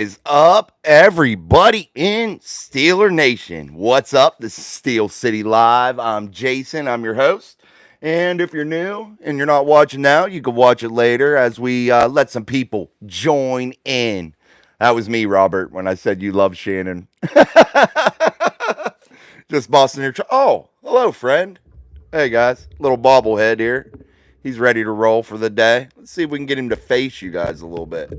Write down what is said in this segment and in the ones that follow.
Is up, everybody in Steeler Nation? What's up? This is Steel City Live. I'm Jason. I'm your host. And if you're new and you're not watching now, you can watch it later as we let some people join in. That was me, Robert, when I said you love Shannon. Just busting your. Oh, hello, friend. Hey, guys. Little bobblehead here. He's ready to roll for the day. Let's see if we can get him to face you guys a little bit.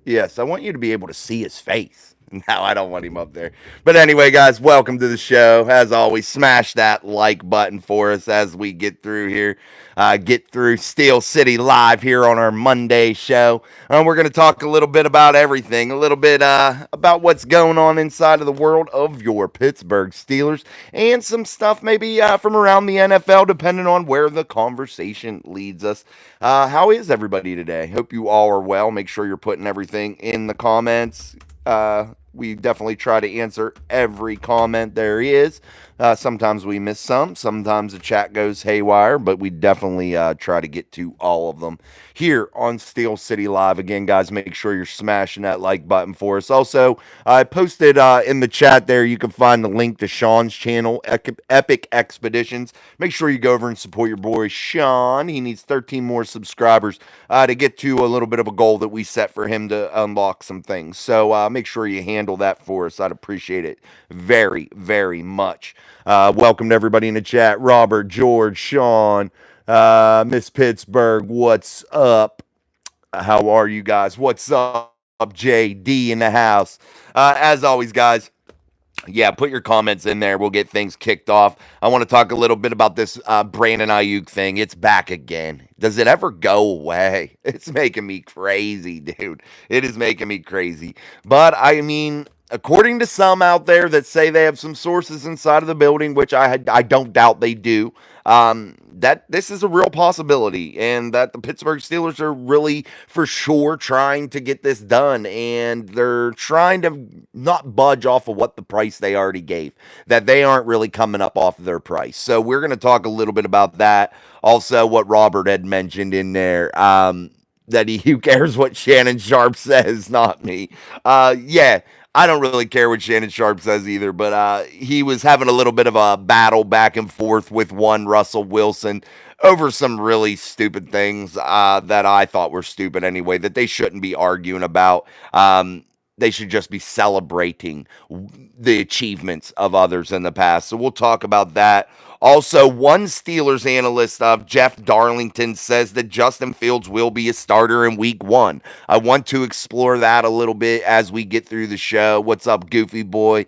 Yes, I want you to be able to see his face. No, I don't want him up there. But anyway, guys, welcome to the show. As always, smash that like button for us as we get through here. Get through Steel City Live here on our Monday show. We're going to talk a little bit about everything, a little bit about what's going on inside of the world of your Pittsburgh Steelers, and some stuff maybe from around the NFL, depending on where the conversation leads us. How is everybody today? Hope you all are well. Make sure you're putting everything in the comments. We definitely try to answer every comment there is. Sometimes we miss some. Sometimes the chat goes haywire, but we definitely try to get to all of them here on Steel City Live. Again, guys, make sure you're smashing that like button for us. Also, I posted in the chat there, you can find the link to Sean's channel, Epic Expeditions. Make sure you go over and support your boy, Sean. He needs 13 more subscribers to get to a little bit of a goal that we set for him to unlock some things. So make sure you handle that for us. I'd appreciate it very, very much. Welcome to everybody in the chat. Robert, George, Sean, Miss Pittsburgh, what's up? How are you guys? What's up, JD in the house? As always, guys, yeah, put your comments in there. We'll get things kicked off. I want to talk a little bit about this Brandon Iuk thing. It's back again. Does it ever go away? It's making me crazy, dude. It is making me crazy. But I mean, according to some out there that say they have some sources inside of the building, which I don't doubt they do, that this is a real possibility, and that the Pittsburgh Steelers are really for sure trying to get this done, and they're trying to not budge off of what the price they already gave. That they aren't really coming up off of their price. So we're going to talk a little bit about that. Also, what Robert had mentioned in there. That who cares what Shannon Sharpe says, not me. Yeah, I don't really care what Shannon Sharpe says either, but he was having a little bit of a battle back and forth with one Russell Wilson over some really stupid things that I thought were stupid anyway, that they shouldn't be arguing about. They should just be celebrating the achievements of others in the past. So we'll talk about that. Also, one Steelers analyst, Jeff Darlington, says that Justin Fields will be a starter in week 1. I want to explore that a little bit as we get through the show. What's up, Goofy Boy?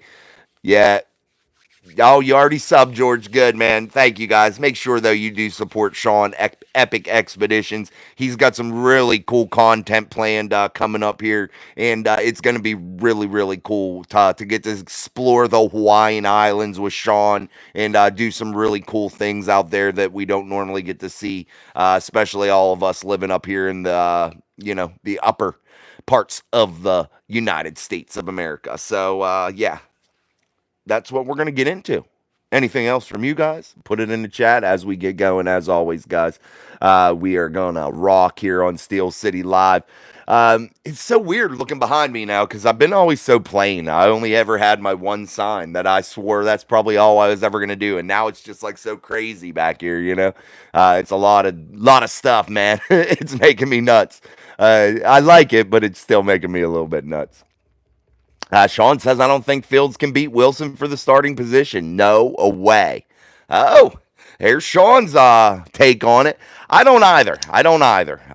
Yeah, oh, you already subbed, George. Good, man. Thank you, guys. Make sure, though, you do support Sean Epic Expeditions. He's got some really cool content planned coming up here, and it's going to be really, really cool to get to explore the Hawaiian Islands with Sean and do some really cool things out there that we don't normally get to see, especially all of us living up here in the, the upper parts of the United States of America. So, yeah, that's what we're going to get into. Anything else from you guys? Put it in the chat as we get going. As always, guys, we are going to rock here on Steel City Live. It's so weird looking behind me now because I've been always so plain. I only ever had my one sign that I swore that's probably all I was ever going to do. And now it's just like so crazy back here, It's a lot of stuff, man. It's making me nuts. I like it, but it's still making me a little bit nuts. Sean says, I don't think Fields can beat Wilson for the starting position. No way. Oh, here's Sean's take on it. I don't either.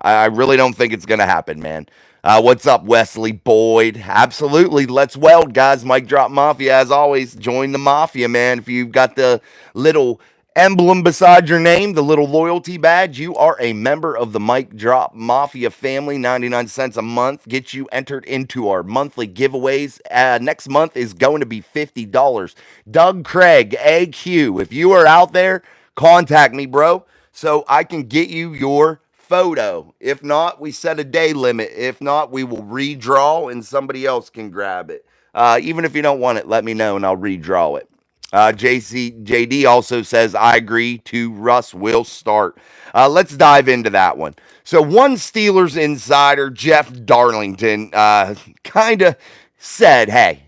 I really don't think it's going to happen, man. What's up, Wesley Boyd? Absolutely. Let's weld, guys. Mic Drop Mafia, as always. Join the Mafia, man. If you've got the little emblem beside your name, the little loyalty badge, you are a member of the Mic Drop Mafia family. 99 cents a month gets you entered into our monthly giveaways. Next month is going to be $50. Doug Craig, AQ, if you are out there, contact me, bro, so I can get you your photo. If not, we set a day limit. If not, we will redraw and somebody else can grab it. Even if you don't want it, let me know and I'll redraw it. JD also says, I agree to Russ will start. Let's dive into that one. So, one Steelers insider, Jeff Darlington, kind of said, hey,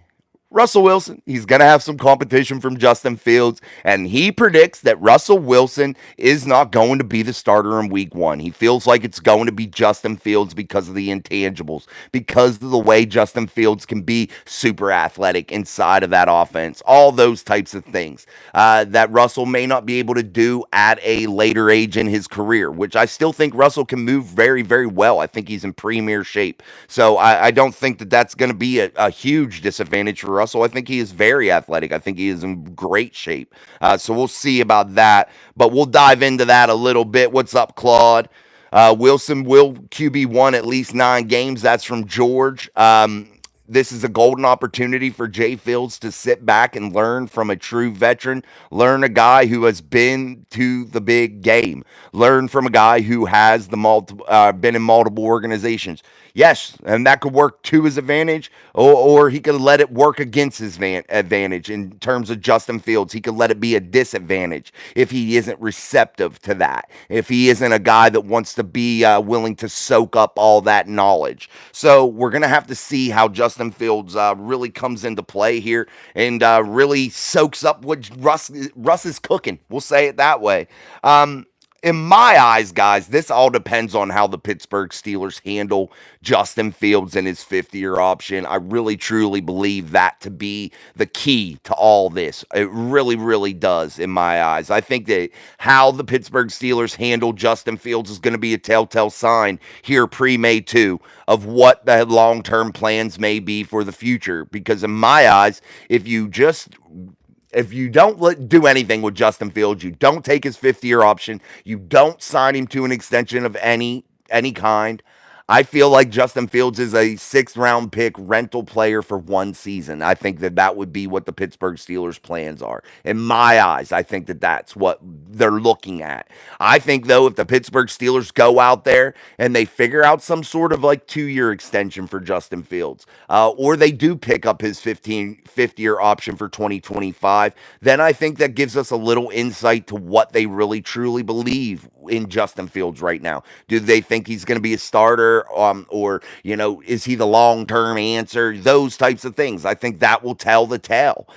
Russell Wilson, he's going to have some competition from Justin Fields, and he predicts that Russell Wilson is not going to be the starter in week one. He feels like it's going to be Justin Fields because of the intangibles, because of the way Justin Fields can be super athletic inside of that offense, all those types of things that Russell may not be able to do at a later age in his career, which I still think Russell can move very, very well. I think he's in premier shape. So I don't think that that's going to be a huge disadvantage for Russell. I think he is very athletic. I think he is in great shape. So we'll see about that. But we'll dive into that a little bit. What's up, Claude? Wilson will QB1 at least 9 games. That's from George. This is a golden opportunity for Jay Fields to sit back and learn from a true veteran, learn a guy who has been to the big game, learn from a guy who has been in multiple organizations. Yes, and that could work to his advantage, or he could let it work against his advantage in terms of Justin Fields. He could let it be a disadvantage if he isn't receptive to that, if he isn't a guy that wants to be willing to soak up all that knowledge. So we're going to have to see how Justin Fields really comes into play here and really soaks up what Russ is cooking. We'll say it that way. In my eyes, guys, this all depends on how the Pittsburgh Steelers handle Justin Fields and his 5th-year option. I really, truly believe that to be the key to all this. It really, really does, in my eyes. I think that how the Pittsburgh Steelers handle Justin Fields is going to be a telltale sign here pre-May 2 of what the long-term plans may be for the future. Because in my eyes, if you don't do anything with Justin Fields, you don't take his 5th-year option, you don't sign him to an extension of any kind, I feel like Justin Fields is a 6th-round pick rental player for 1 season. I think that that would be what the Pittsburgh Steelers' plans are. In my eyes, I think that that's what they're looking at. I think, though, if the Pittsburgh Steelers go out there and they figure out some sort of like 2-year extension for Justin Fields, or they do pick up his 5th-year option for 2025, then I think that gives us a little insight to what they really truly believe in Justin Fields right now. Do they think he's going to be a starter, or is he the long-term answer? Those types of things. I think that will tell the tale.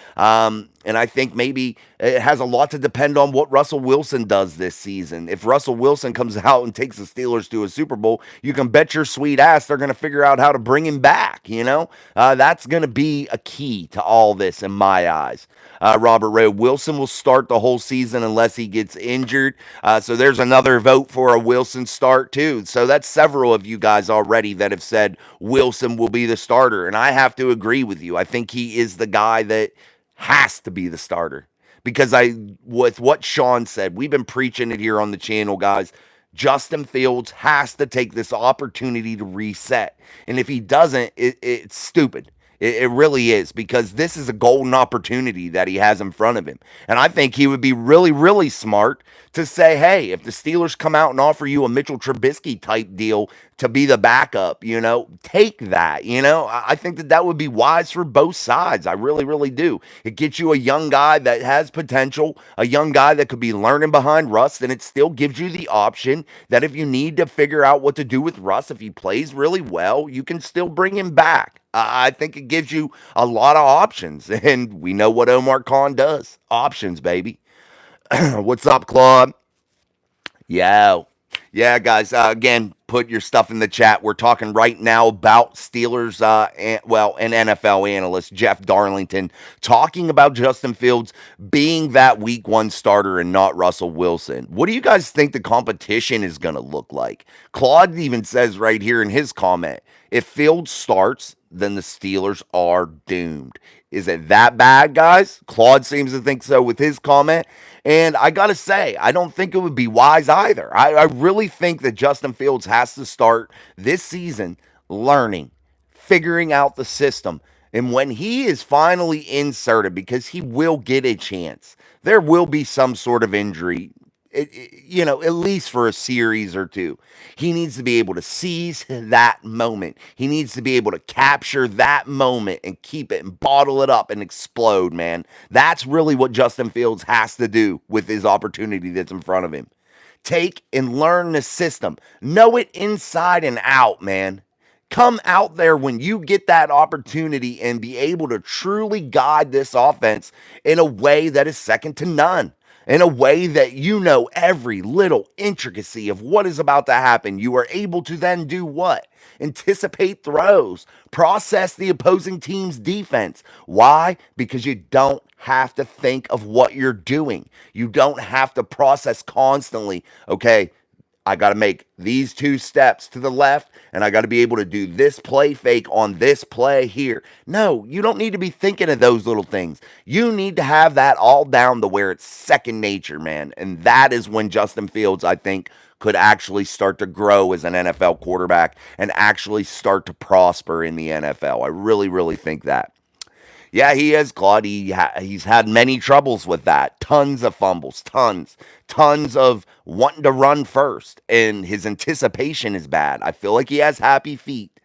And I think maybe it has a lot to depend on what Russell Wilson does this season. If Russell Wilson comes out and takes the Steelers to a Super Bowl, you can bet your sweet ass they're going to figure out how to bring him back. That's going to be a key to all this in my eyes. Robert Rowe, Wilson will start the whole season unless he gets injured. So there's another vote for a Wilson start too. So that's several of you guys already that have said Wilson will be the starter. And I have to agree with you. I think he is the guy that has to be the starter, because with what Sean said, we've been preaching it here on the channel, guys. Justin Fields has to take this opportunity to reset. And if he doesn't, it's stupid. It really is, because this is a golden opportunity that he has in front of him. And I think he would be really, really smart to say, hey, if the Steelers come out and offer you a Mitchell Trubisky type deal to be the backup, take that. I think that would be wise for both sides. I really, really do. It gets you a young guy that has potential, a young guy that could be learning behind Russ, and it still gives you the option that if you need to figure out what to do with Russ, if he plays really well, you can still bring him back. I think it gives you a lot of options, and we know what Omar Khan does. Options, baby. What's up, Claude? Yeah. Yeah, guys. Again, put your stuff in the chat. We're talking right now about Steelers, an NFL analyst, Jeff Darlington, talking about Justin Fields being that week 1 starter and not Russell Wilson. What do you guys think the competition is going to look like? Claude even says right here in his comment, if Fields starts, then the Steelers are doomed. Is it that bad, guys? Claude seems to think so with his comment. And I got to say, I don't think it would be wise either. I really think that Justin Fields has to start this season learning, figuring out the system. And when he is finally inserted, because he will get a chance, there will be some sort of injury at least for a series or two. He needs to be able to seize that moment. He needs to be able to capture that moment and keep it and bottle it up and explode, man. That's really what Justin Fields has to do with his opportunity that's in front of him. Take and learn the system. Know it inside and out, man. Come out there when you get that opportunity and be able to truly guide this offense in a way that is second to none. In a way that you know every little intricacy of what is about to happen. You are able to then do what? Anticipate throws, process the opposing team's defense. Why? Because you don't have to think of what you're doing. You don't have to process constantly. Okay, I got to make these two steps to the left, and I got to be able to do this play fake on this play here. No, you don't need to be thinking of those little things. You need to have that all down to where it's second nature, man. And that is when Justin Fields, I think, could actually start to grow as an NFL quarterback and actually start to prosper in the NFL. I really, really think that. Yeah, he is, Claude. He's had many troubles with that. Tons of fumbles, tons of wanting to run first, and his anticipation is bad. I feel like he has happy feet.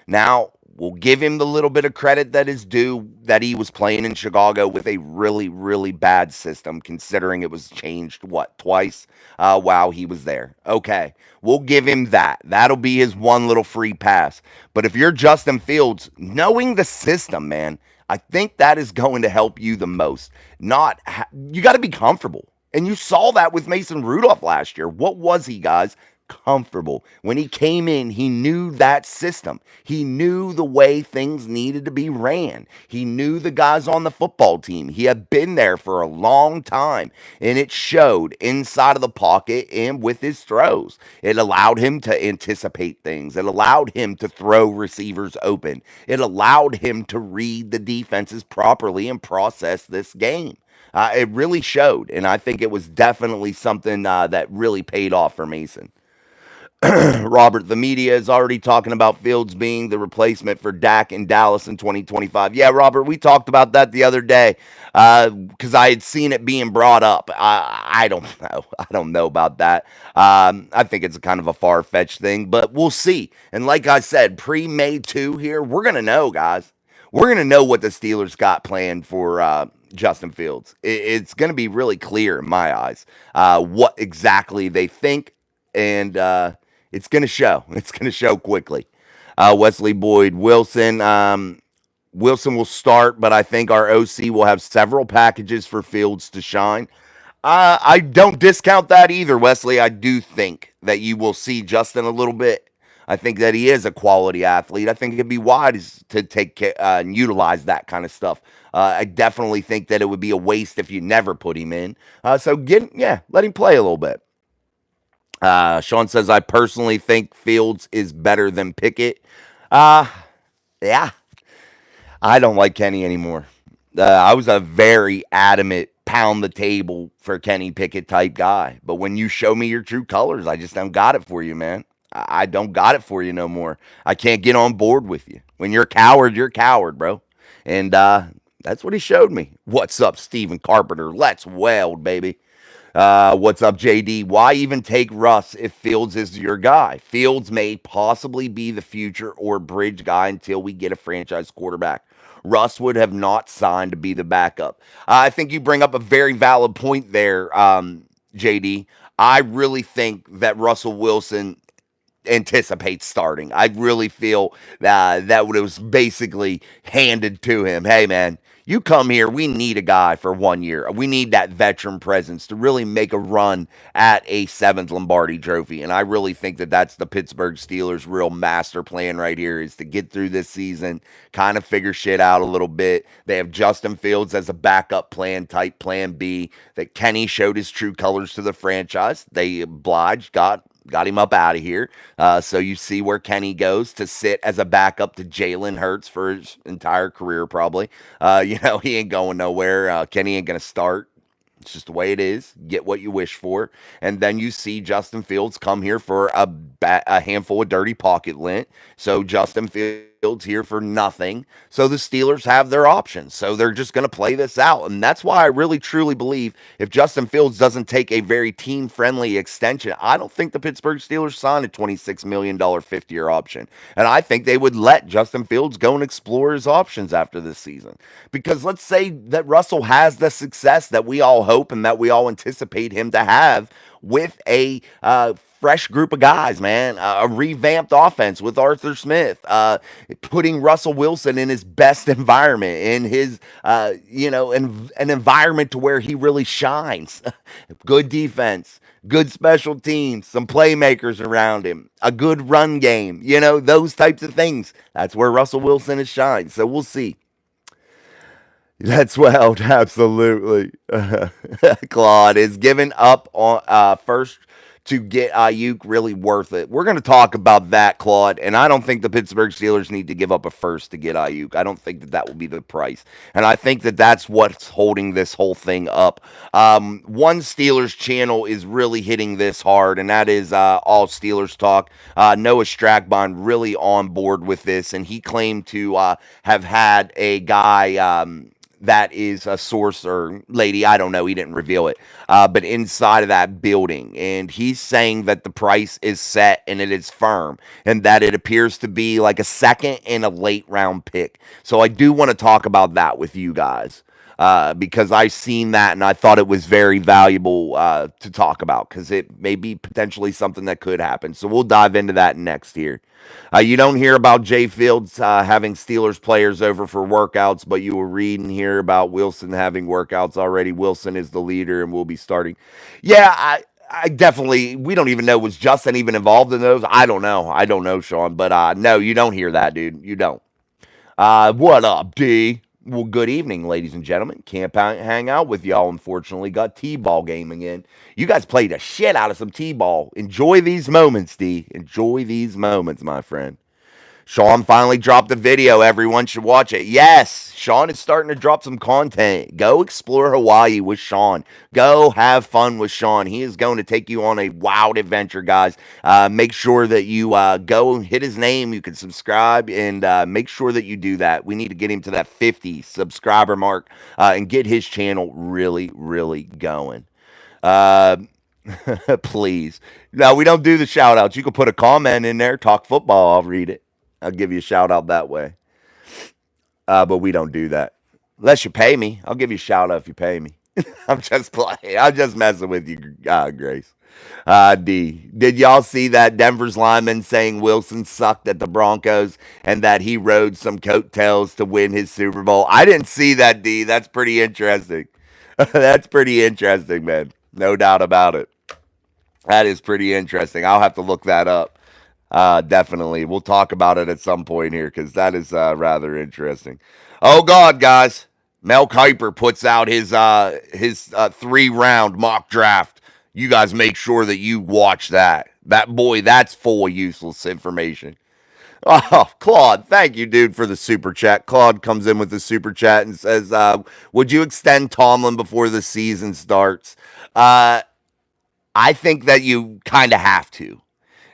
Now, we'll give him the little bit of credit that is due that he was playing in Chicago with a really, really bad system, considering it was changed, what, twice while he was there. Okay, we'll give him that. That'll be his one little free pass. But if you're Justin Fields, knowing the system, man, I think that is going to help you the most. You got to be comfortable. And you saw that with Mason Rudolph last year. What was he, guys? Comfortable. When he came in, he knew that system. He knew the way things needed to be ran. He knew the guys on the football team. He had been there for a long time, and it showed inside of the pocket and with his throws. It allowed him to anticipate things. It allowed him to throw receivers open. It allowed him to read the defenses properly and process this game. It really showed, and I think it was definitely something that really paid off for Mason. Robert, the media is already talking about Fields being the replacement for Dak in Dallas in 2025. Yeah, Robert, we talked about that the other day because I had seen it being brought up. I don't know. I don't know about that. I think it's kind of a far-fetched thing, but we'll see. And like I said, pre-May 2 here, we're going to know, guys. We're going to know what the Steelers got planned for Justin Fields. It's going to be really clear in my eyes what exactly they think, and it's going to show. It's going to show quickly. Wesley Boyd Wilson. Wilson will start, but I think our OC will have several packages for Fields to shine. I don't discount that either, Wesley. I do think that you will see Justin a little bit. I think that he is a quality athlete. I think it'd be wise to take and utilize that kind of stuff. I definitely think that it would be a waste if you never put him in. So let him play a little bit. Sean says, I personally think Fields is better than Pickett. Yeah, I don't like Kenny anymore. I was a very adamant pound the table for Kenny Pickett type guy. But when you show me your true colors, I just don't got it for you, man. I don't got it for you no more. I can't get on board with you. When you're a coward, bro. And that's what he showed me. What's up, Stephen Carpenter? Let's weld, baby. What's up, JD? Why even take Russ if Fields is your guy? Fields may possibly be the future or bridge guy until we get a franchise quarterback. Russ would have not signed to be the backup. I think you bring up a very valid point there, JD. I really think that Russell Wilson anticipates starting. I really feel that was basically handed to him. Hey, man, you come here. We need a guy for 1 year. We need that veteran presence to really make a run at a seventh Lombardi trophy. And I really think that that's the Pittsburgh Steelers' real master plan right here is to get through this season, kind of figure shit out a little bit. They have Justin Fields as a backup plan, type plan B, that Kenny showed his true colors to the franchise. They obliged, got him up out of here. So you see where Kenny goes to sit as a backup to Jalen Hurts for his entire career, probably. He ain't going nowhere. Kenny ain't going to start. It's just the way it is. Get what you wish for. And then you see Justin Fields come here for a handful of dirty pocket lint. So Justin Fields Fields here for nothing. So the Steelers have their options. So they're just going to play this out. And that's why I really truly believe if Justin Fields doesn't take a very team friendly extension, I don't think the Pittsburgh Steelers sign a $26 million 50-year option. And I think they would let Justin Fields go and explore his options after this season. Because let's say that Russell has the success that we all hope and that we all anticipate him to have with a fresh group of guys, man. A revamped offense with Arthur Smith, putting Russell Wilson in his best environment, in his, an environment to where he really shines. Good defense, good special teams, some playmakers around him, a good run game, those types of things. That's where Russell Wilson has shined. So we'll see. That's wild, absolutely. Claude is giving up on first to get Iuk really worth it. We're going to talk about that, Claude, and I don't think the Pittsburgh Steelers need to give up a first to get Iuk. I don't think that will be the price, and I think that that's what's holding this whole thing up. One Steelers channel is really hitting this hard, and that is All Steelers Talk. Noah Strackbond really on board with this, and he claimed to have had a guy that is a source or lady, I don't know, he didn't reveal it, but inside of that building. And he's saying that the price is set and it is firm and that it appears to be like a second and a late round pick. So I do want to talk about that with you guys. Because I've seen that and I thought it was very valuable to talk about because it may be potentially something that could happen. So we'll dive into that next here. You don't hear about Jay Fields having Steelers players over for workouts, but you will read and hear about Wilson having workouts already. Wilson is the leader and will be starting. Yeah, I definitely, we don't even know, was Justin even involved in those? I don't know, Sean, but no, you don't hear that, dude. You don't. What up, D? Well, good evening, ladies and gentlemen. Can't hang out with y'all, unfortunately. Got T-ball gaming in. You guys played the shit out of some T-ball. Enjoy these moments, D. Enjoy these moments, my friend. Sean finally dropped a video. Everyone should watch it. Yes, Sean is starting to drop some content. Go explore Hawaii with Sean. Go have fun with Sean. He is going to take you on a wild adventure, guys. Make sure that you go and hit his name. You can subscribe and make sure that you do that. We need to get him to that 50 subscriber mark and get his channel really, really going. Please. No, we don't do the shout outs. You can put a comment in there. Talk football. I'll read it. I'll give you a shout out that way. But we don't do that. Unless you pay me. I'll give you a shout out if you pay me. I'm just playing. I'm just messing with you, Grace. D. Did y'all see that Denver's lineman saying Wilson sucked at the Broncos and that he rode some coattails to win his Super Bowl? I didn't see that, D. That's pretty interesting. That's pretty interesting, man. No doubt about it. That is pretty interesting. I'll have to look that up. Definitely. We'll talk about it at some point here because that is rather interesting. Oh, God, guys. Mel Kiper puts out his 3-round mock draft. You guys make sure that you watch that. That's full of useless information. Oh, Claude, thank you, dude, for the super chat. Claude comes in with the super chat and says, would you extend Tomlin before the season starts? I think that you kind of have to.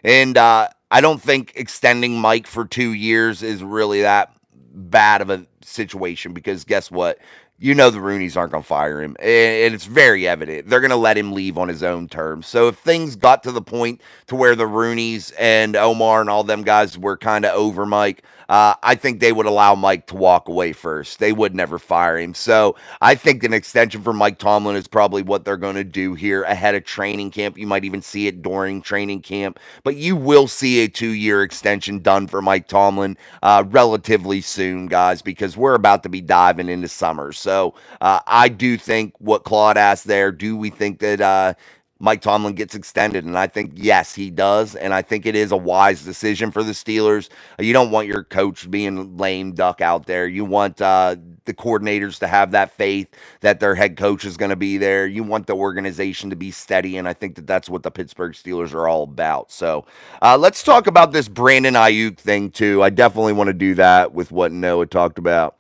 And I don't think extending Mike for 2 years is really that bad of a situation because guess what? The Rooneys aren't going to fire him. And it's very evident. They're going to let him leave on his own terms. So if things got to the point to where the Rooneys and Omar and all them guys were kind of over Mike, I think they would allow Mike to walk away first. They would never fire him. So I think an extension for Mike Tomlin is probably what they're going to do here ahead of training camp. You might even see it during training camp. But you will see a 2-year extension done for Mike Tomlin relatively soon, guys, because we're about to be diving into summer. So I do think what Claude asked there, do we think that Mike Tomlin gets extended? And I think, yes, he does. And I think it is a wise decision for the Steelers. You don't want your coach being lame duck out there. You want the coordinators to have that faith that their head coach is going to be there. You want the organization to be steady. And I think that that's what the Pittsburgh Steelers are all about. So let's talk about this Brandon Aiyuk thing, too. I definitely want to do that with what Noah talked about.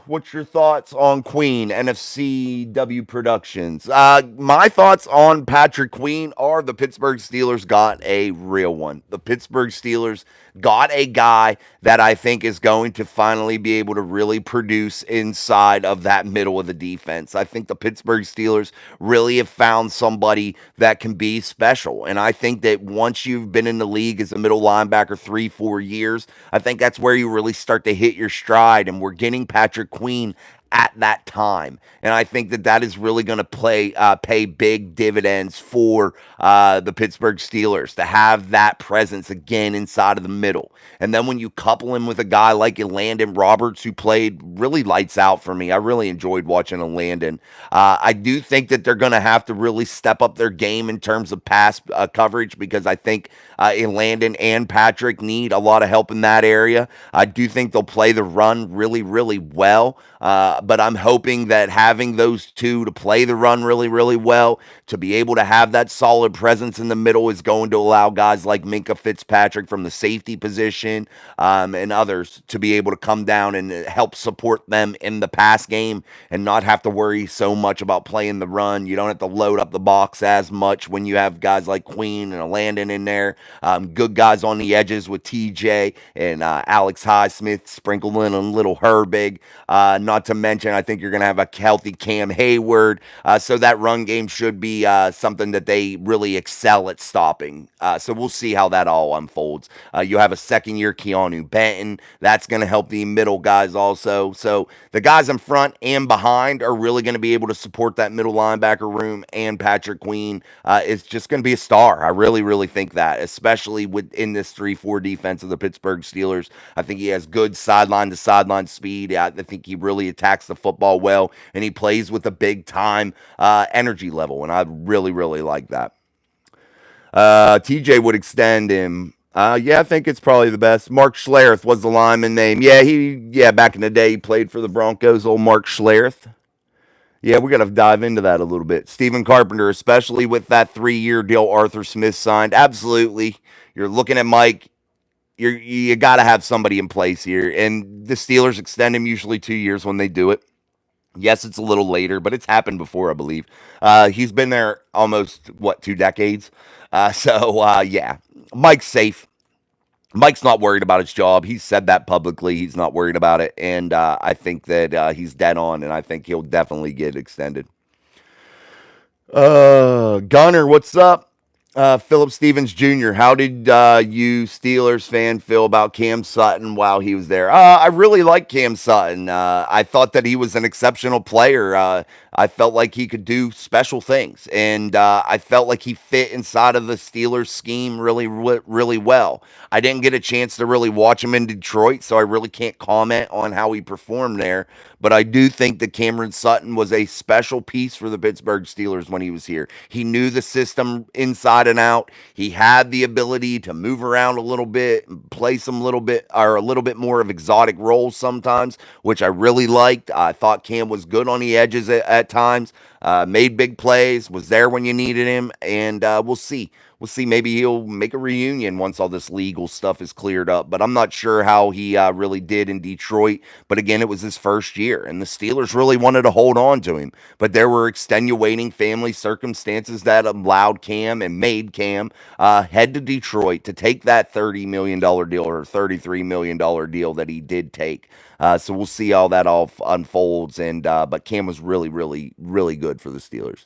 what's your thoughts on Queen, NFCW Productions? My thoughts on Patrick Queen are the Pittsburgh Steelers got a real one. The Pittsburgh Steelers got a guy that I think is going to finally be able to really produce inside of that middle of the defense. I think the Pittsburgh Steelers really have found somebody that can be special. And I think that once you've been in the league as a middle linebacker 3-4 years, I think that's where you really start to hit your stride. And we're getting Patrick Queen at that time. And I think that that is really going to pay big dividends for the Pittsburgh Steelers to have that presence again inside of the middle. And then when you couple him with a guy like Landon Roberts, who played really lights out for me, I really enjoyed watching Landon. I do think that they're going to have to really step up their game in terms of pass coverage, because I think Landon and Patrick need a lot of help in that area. I do think they'll play the run really, really well. But I'm hoping that having those two to play the run really, really well, to be able to have that solid presence in the middle, is going to allow guys like Minkah Fitzpatrick from the safety position and others to be able to come down and help support them in the pass game and not have to worry so much about playing the run. You don't have to load up the box as much when you have guys like Queen and Landon in there. Good guys on the edges with TJ and Alex Highsmith sprinkled in a little Herbig. Not to mention, I think you're going to have a healthy Cam Hayward. So that run game should be something that they really excel at stopping. So we'll see how that all unfolds. You have a second-year Keanu Benton. That's going to help the middle guys also. So the guys in front and behind are really going to be able to support that middle linebacker room, and Patrick Queen is just going to be a star. I really, really think that, especially within this 3-4 defense of the Pittsburgh Steelers. I think he has good sideline-to-sideline speed. I think he really attacks the football well, and he plays with a big-time energy level, and I really, really like that. TJ would extend him. Yeah, I think it's probably the best. Mark Schlereth was the lineman name. Yeah, back in the day, he played for the Broncos, old Mark Schlereth. Yeah, we got to dive into that a little bit. Stephen Carpenter, especially with that 3-year deal Arthur Smith signed. Absolutely. You're looking at Mike. You got to have somebody in place here. And the Steelers extend him usually 2 years when they do it. Yes, it's a little later, but it's happened before, I believe. He's been there almost, 2 decades? Yeah, Mike's safe. Mike's not worried about his job. He's said that publicly. He's not worried about it. And I think that he's dead on, and I think he'll definitely get extended. Gunner, what's up? Philip Stevens Jr., how did you Steelers fan feel about Cam Sutton while he was there? I really like Cam Sutton. I thought that he was an exceptional player. I felt like he could do special things, and I felt like he fit inside of the Steelers scheme really, really well. I didn't get a chance to really watch him in Detroit, so I really can't comment on how he performed there. But I do think that Cameron Sutton was a special piece for the Pittsburgh Steelers when he was here. He knew the system inside and out. He had the ability to move around a little bit, play some little bit or a little bit more of exotic roles sometimes, which I really liked. I thought Cam was good on the edges at times, made big plays, was there when you needed him, and we'll see. We'll see. Maybe he'll make a reunion once all this legal stuff is cleared up. But I'm not sure how he really did in Detroit. But again, it was his first year, and the Steelers really wanted to hold on to him. But there were extenuating family circumstances that allowed Cam and made Cam head to Detroit to take that $30 million deal or $33 million deal that he did take. So we'll see how that all unfolds. But Cam was really, really, really good for the Steelers.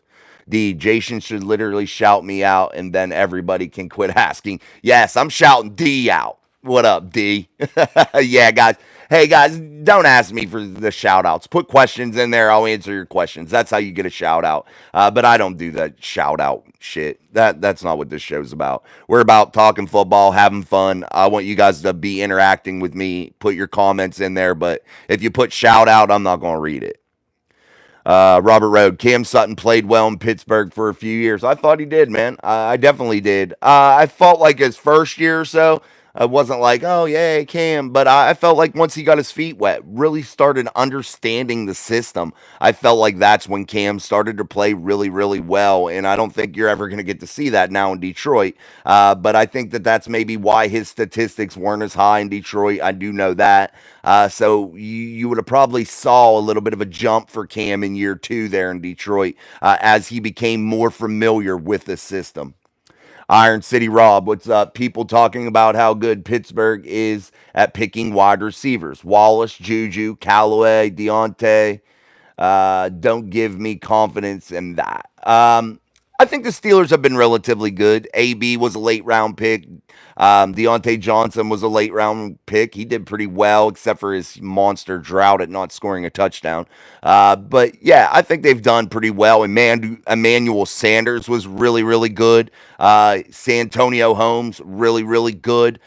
Jason should literally shout me out, and then everybody can quit asking. Yes, I'm shouting D out. What up, D? Yeah, guys. Hey, guys, don't ask me for the shout outs. Put questions in there. I'll answer your questions. That's how you get a shout out. But I don't do that shout out shit. That's not what this show's about. We're about talking football, having fun. I want you guys to be interacting with me. Put your comments in there. But if you put shout out, I'm not going to read it. Robert Road, Cam Sutton played well in Pittsburgh for a few years. I thought he did, man. I definitely did. I felt like his first year or so, It wasn't like, oh, yeah, Cam. But I felt like once he got his feet wet, really started understanding the system, I felt like that's when Cam started to play really, really well. And I don't think you're ever going to get to see that now in Detroit. But I think that that's maybe why his statistics weren't as high in Detroit. I do know that. So you would have probably saw a little bit of a jump for Cam in year two there in Detroit as he became more familiar with the system. Iron City Rob, what's up? People talking about how good Pittsburgh is at picking wide receivers. Wallace, Juju, Callaway, Deontay. Don't give me confidence in that. I think the Steelers have been relatively good. AB was a late round pick. Deontay Johnson was a late round pick. He did pretty well, except for his monster drought at not scoring a touchdown. But yeah, I think they've done pretty well. Emmanuel Sanders was really, really good. Santonio Holmes, really, really good.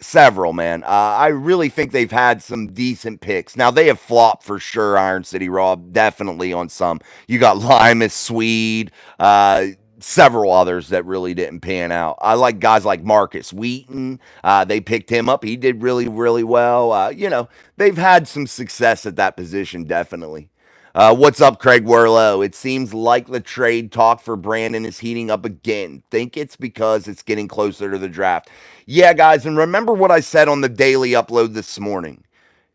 Several, man. I really think they've had some decent picks. Now, they have flopped for sure, Iron City Rob, definitely on some. You got Limas, Swede, several others that really didn't pan out. I like guys like Marcus Wheaton. They picked him up. He did really, really well. They've had some success at that position, definitely. What's up, Craig Werlow? It seems like the trade talk for Brandon is heating up again. Think it's because it's getting closer to the draft. Yeah, guys, and remember what I said on the daily upload this morning.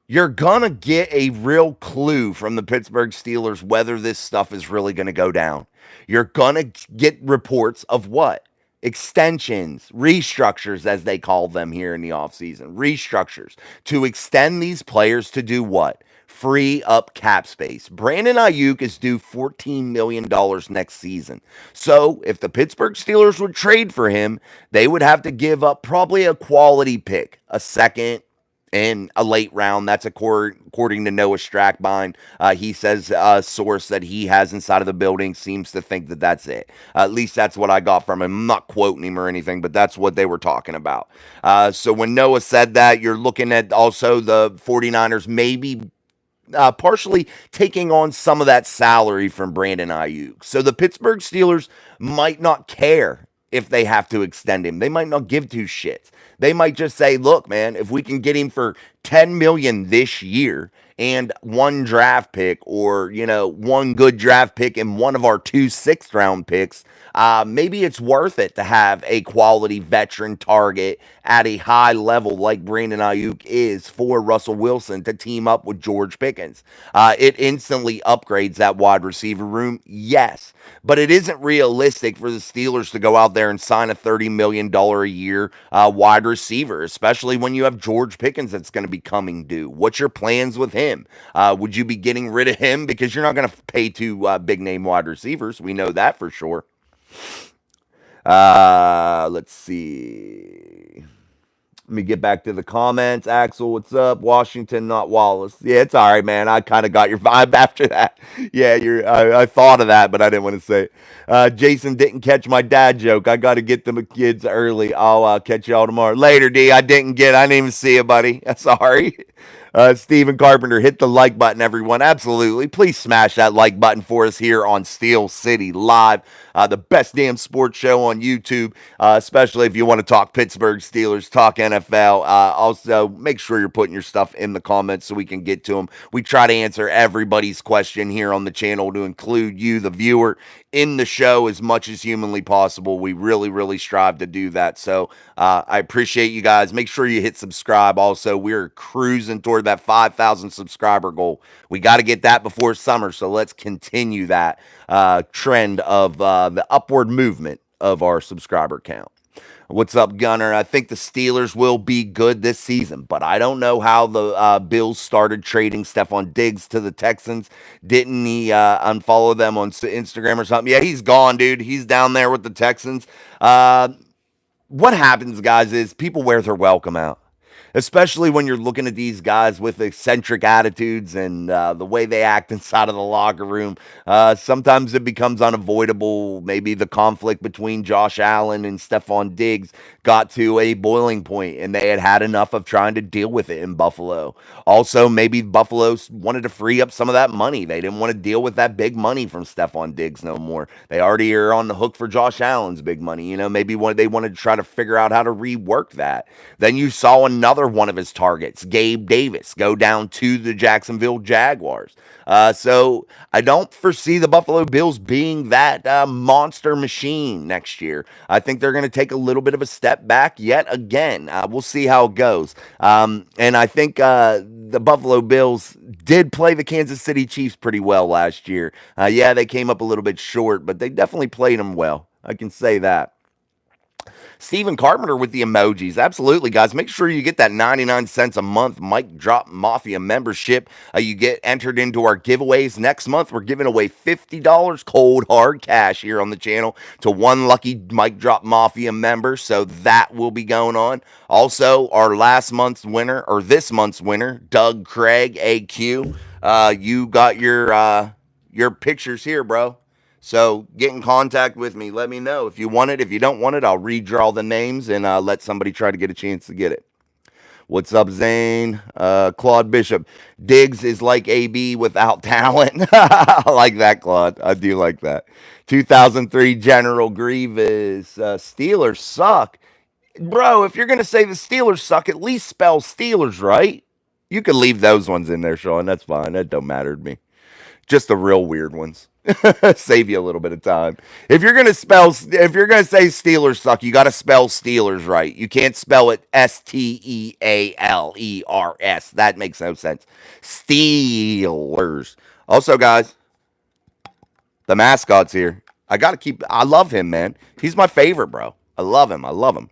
You're going to get a real clue from the Pittsburgh Steelers whether this stuff is really going to go down. You're going to get reports of what? Extensions, restructures, as they call them here in the offseason. Restructures to extend these players to do what? Free up cap space. Brandon Aiyuk is due $14 million next season. So if the Pittsburgh Steelers would trade for him, they would have to give up probably a quality pick, a second, in a late round. That's according to Noah Strackbine. He says a source that he has inside of the building seems to think that that's it. At least that's what I got from him. I'm not quoting him or anything, but that's what they were talking about. So when Noah said that, you're looking at also the 49ers maybe partially taking on some of that salary from Brandon Aiyuk. So the Pittsburgh Steelers might not care if they have to extend him. They might not give two shits. They might just say, look, man, if we can get him for $10 million this year and one draft pick or, one good draft pick and one of our two sixth round picks, maybe it's worth it to have a quality veteran target at a high level like Brandon Aiyuk is for Russell Wilson to team up with George Pickens. It instantly upgrades that wide receiver room, yes, but it isn't realistic for the Steelers to go out there and sign a $30 million a year wide receiver, especially when you have George Pickens that's going to be coming due. What's your plans with him? Would you be getting rid of him? Because you're not going to pay two big name wide receivers. We know that for sure. Let's see. Let me get back to the comments. Axel, what's up? Washington, not Wallace. Yeah, it's all right, man. I kind of got your vibe after that. Yeah, I thought of that, but I didn't want to say it. Jason didn't catch my dad joke. I got to get them kids early. I'll catch y'all tomorrow. Later, D. I didn't even see you, buddy. Sorry. Stephen Carpenter, hit the like button, everyone. Absolutely. Please smash that like button for us here on Steel City Live, the best damn sports show on YouTube, especially if you want to talk Pittsburgh Steelers, talk NFL. Also, make sure you're putting your stuff in the comments so we can get to them. We try to answer everybody's question here on the channel to include you, the viewer, in the show as much as humanly possible. We really, really strive to do that. So I appreciate you guys. Make sure you hit subscribe. Also, we're cruising toward that 5,000 subscriber goal. We got to get that before summer. So let's continue that trend of the upward movement of our subscriber count. What's up, Gunner? I think the Steelers will be good this season, but I don't know how the Bills started trading Stephon Diggs to the Texans. Didn't he unfollow them on Instagram or something? Yeah, he's gone, dude. He's down there with the Texans. What happens, guys, is people wear their welcome out. especially when you're looking at these guys with eccentric attitudes and the way they act inside of the locker room. Sometimes it becomes unavoidable. Maybe the conflict between Josh Allen and Stephon Diggs got to a boiling point, and they had had enough of trying to deal with it in Buffalo. Also, maybe Buffalo wanted to free up some of that money. They didn't want to deal with that big money from Stephon Diggs no more. They already are on the hook for Josh Allen's big money. Maybe they wanted to try to figure out how to rework that. Then you saw another one of his targets, Gabe Davis, go down to the Jacksonville Jaguars. So I don't foresee the Buffalo Bills being that monster machine next year. I think they're going to take a little bit of a step back yet again. We'll see how it goes. And I think the Buffalo Bills did play the Kansas City Chiefs pretty well last year. Yeah, they came up a little bit short, but they definitely played them well. I can say that. Stephen Carpenter with the emojis. Absolutely, guys. Make sure you get that 99 cents a month Mic Drop Mafia membership. You get entered into our giveaways. Next month, we're giving away $50 cold hard cash here on the channel to one lucky Mic Drop Mafia member. So that will be going on. Also, our last month's winner, or this month's winner, Doug Craig, AQ. You got your pictures here, bro. So get in contact with me. Let me know if you want it. If you don't want it, I'll redraw the names and let somebody try to get a chance to get it. What's up, Zane? Claude Bishop. Diggs is like AB without talent. I like that, Claude. I do like that. 2003 General Grievous. Steelers suck. Bro, if you're going to say the Steelers suck, at least spell Steelers right. You can leave those ones in there, Sean. That's fine. That don't matter to me. Just the real weird ones. Save you a little bit of time. If you're gonna say Steelers suck, you got to spell Steelers right. You can't spell it Stealers. That makes no sense. Steelers. Also, guys, the mascot's here. I love him, man. He's my favorite, bro. I love him.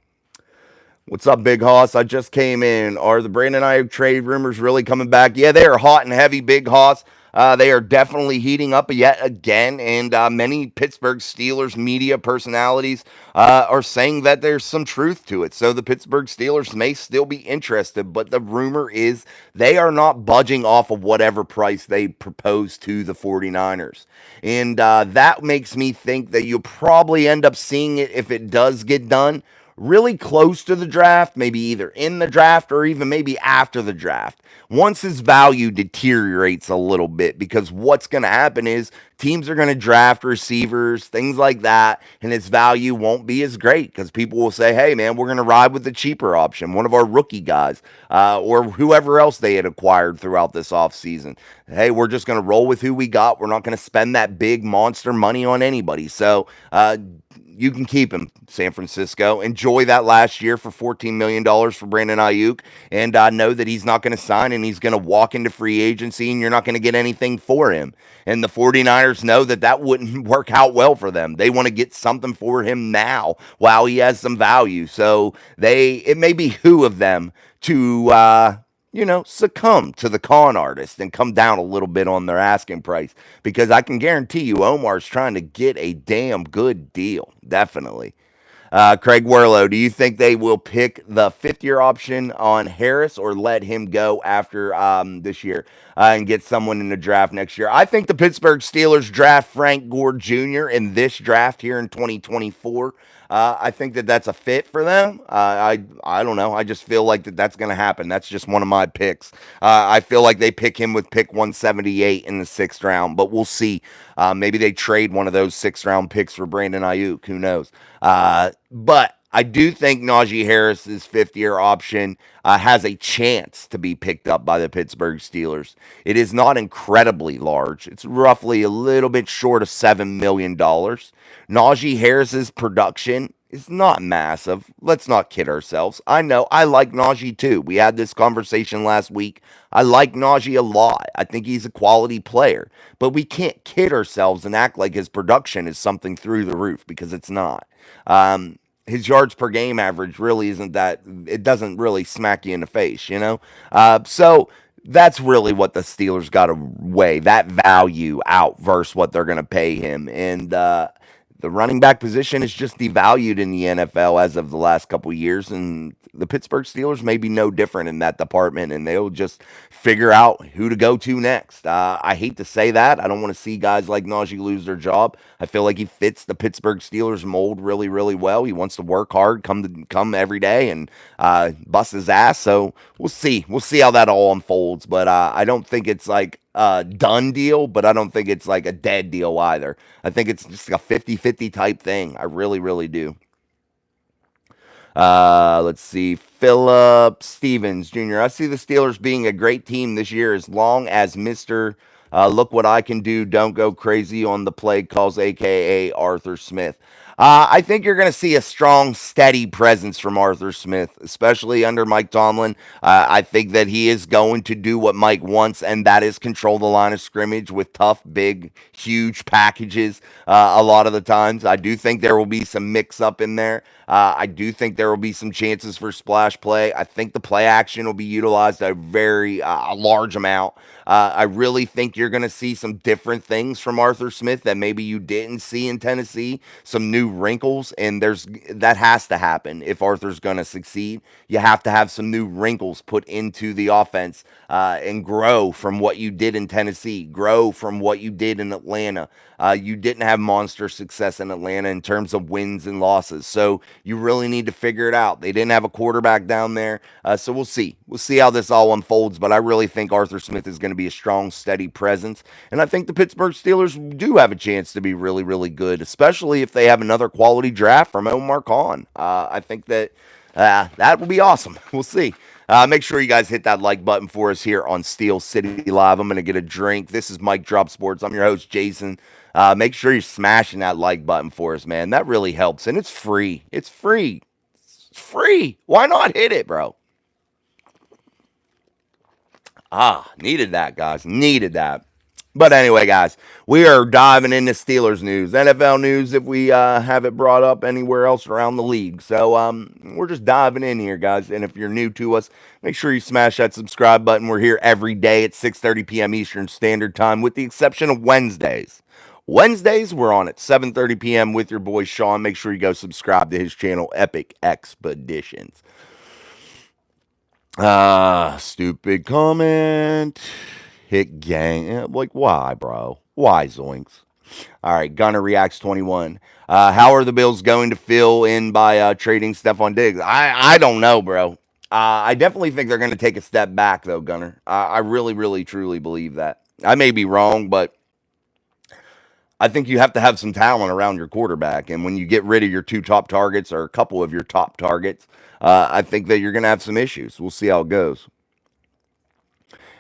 What's up, Big Hoss? I just came in. Are the Brandon Iuk trade rumors really coming back? Yeah, they are hot and heavy, Big Hoss. They are definitely heating up yet again, and many Pittsburgh Steelers media personalities are saying that there's some truth to it. So the Pittsburgh Steelers may still be interested, but the rumor is they are not budging off of whatever price they propose to the 49ers. And that makes me think that you'll probably end up seeing it, if it does get done, really close to the draft, maybe either in the draft or even maybe after the draft, once his value deteriorates a little bit, because what's going to happen is teams are going to draft receivers, things like that, and his value won't be as great because people will say, hey, man, we're going to ride with the cheaper option, one of our rookie guys, or whoever else they had acquired throughout this offseason. Hey, we're just going to roll with who we got. We're not going to spend that big monster money on anybody. So, you can keep him, San Francisco. Enjoy that last year for $14 million for Brandon Aiyuk. And I know that he's not going to sign and he's going to walk into free agency and you're not going to get anything for him. And the 49ers know that that wouldn't work out well for them. They want to get something for him now while he has some value. So it may behoove them to, succumb to the con artist and come down a little bit on their asking price, because I can guarantee you Omar's trying to get a damn good deal. Definitely. Craig Werlow, do you think they will pick the fifth-year option on Harris or let him go after this year and get someone in the draft next year? I think the Pittsburgh Steelers draft Frank Gore Jr. in this draft here in 2024. I think that that's a fit for them. I don't know. I just feel like that's going to happen. That's just one of my picks. I feel like they pick him with pick 178 in the 6th round, but we'll see. Maybe they trade one of those 6th-round picks for Brandon Aiyuk. Who knows? But I do think Najee Harris's 5th-year option has a chance to be picked up by the Pittsburgh Steelers. It is not incredibly large. It's roughly a little bit short of $7 million. Najee Harris's production is not massive. Let's not kid ourselves. I know. I like Najee too. We had this conversation last week. I like Najee a lot. I think he's a quality player. But we can't kid ourselves and act like his production is something through the roof, because it's not. His yards per game average really isn't that. It doesn't really smack you in the face, So that's really what the Steelers got to weigh, that value out versus what they're going to pay him. And The running back position is just devalued in the NFL as of the last couple of years, and the Pittsburgh Steelers may be no different in that department, and they'll just figure out who to go to next. I hate to say that. I don't want to see guys like Najee lose their job. I feel like he fits the Pittsburgh Steelers mold really, really well. He wants to work hard, come every day, and bust his ass. So we'll see. We'll see how that all unfolds. But I don't think it's like a done deal, but I don't think it's like a dead deal either. I think it's just like a 50-50 type thing. I really, really do. Let's see. Philip Stevens Jr. I see the Steelers being a great team this year as long as Mr. Look what I can do. Don't go crazy on the play calls, aka Arthur Smith. I think you're going to see a strong, steady presence from Arthur Smith, especially under Mike Tomlin. I think that he is going to do what Mike wants, and that is control the line of scrimmage with tough, big, huge packages a lot of the times. I do think there will be some mix up in there. I do think there will be some chances for splash play. I think the play action will be utilized a large amount. I really think you're going to see some different things from Arthur Smith that maybe you didn't see in Tennessee, some new wrinkles, and that has to happen if Arthur's going to succeed. You have to have some new wrinkles put into the offense and grow from what you did in Tennessee, grow from what you did in Atlanta. You didn't have monster success in Atlanta in terms of wins and losses, so you really need to figure it out. They didn't have a quarterback down there, so we'll see. We'll see how this all unfolds, but I really think Arthur Smith is going to be a strong, steady presence, and I think the Pittsburgh Steelers do have a chance to be really, really good, especially if they have another quality draft from Omar Khan. I think that will be awesome. We'll see. Make sure you guys hit that like button for us here on Steel City Live. I'm going to get a drink. This is Mike Drop Sports. I'm your host, Jason. Make sure you're smashing that like button for us, man. That really helps, and it's free. It's free. It's free. Why not hit it, bro? Needed that, guys. Needed that. But anyway, guys, we are diving into Steelers news, NFL news if we have it brought up anywhere else around the league. So we're just diving in here, guys. And if you're new to us, make sure you smash that subscribe button. We're here every day at 6:30 p.m. Eastern Standard Time, with the exception of Wednesdays. Wednesdays, we're on at 7:30 p.m. with your boy Sean. Make sure you go subscribe to his channel, Epic Expeditions. Stupid comment. Hit gang. Like, why, bro? Why, Zoinks? All right, Gunner Reacts 21. How are the Bills going to fill in by trading Stephon Diggs? I don't know, bro. I definitely think they're going to take a step back, though, Gunner. I really, really, truly believe that. I may be wrong, but I think you have to have some talent around your quarterback. And when you get rid of your two top targets or a couple of your top targets, I think that you're going to have some issues. We'll see how it goes.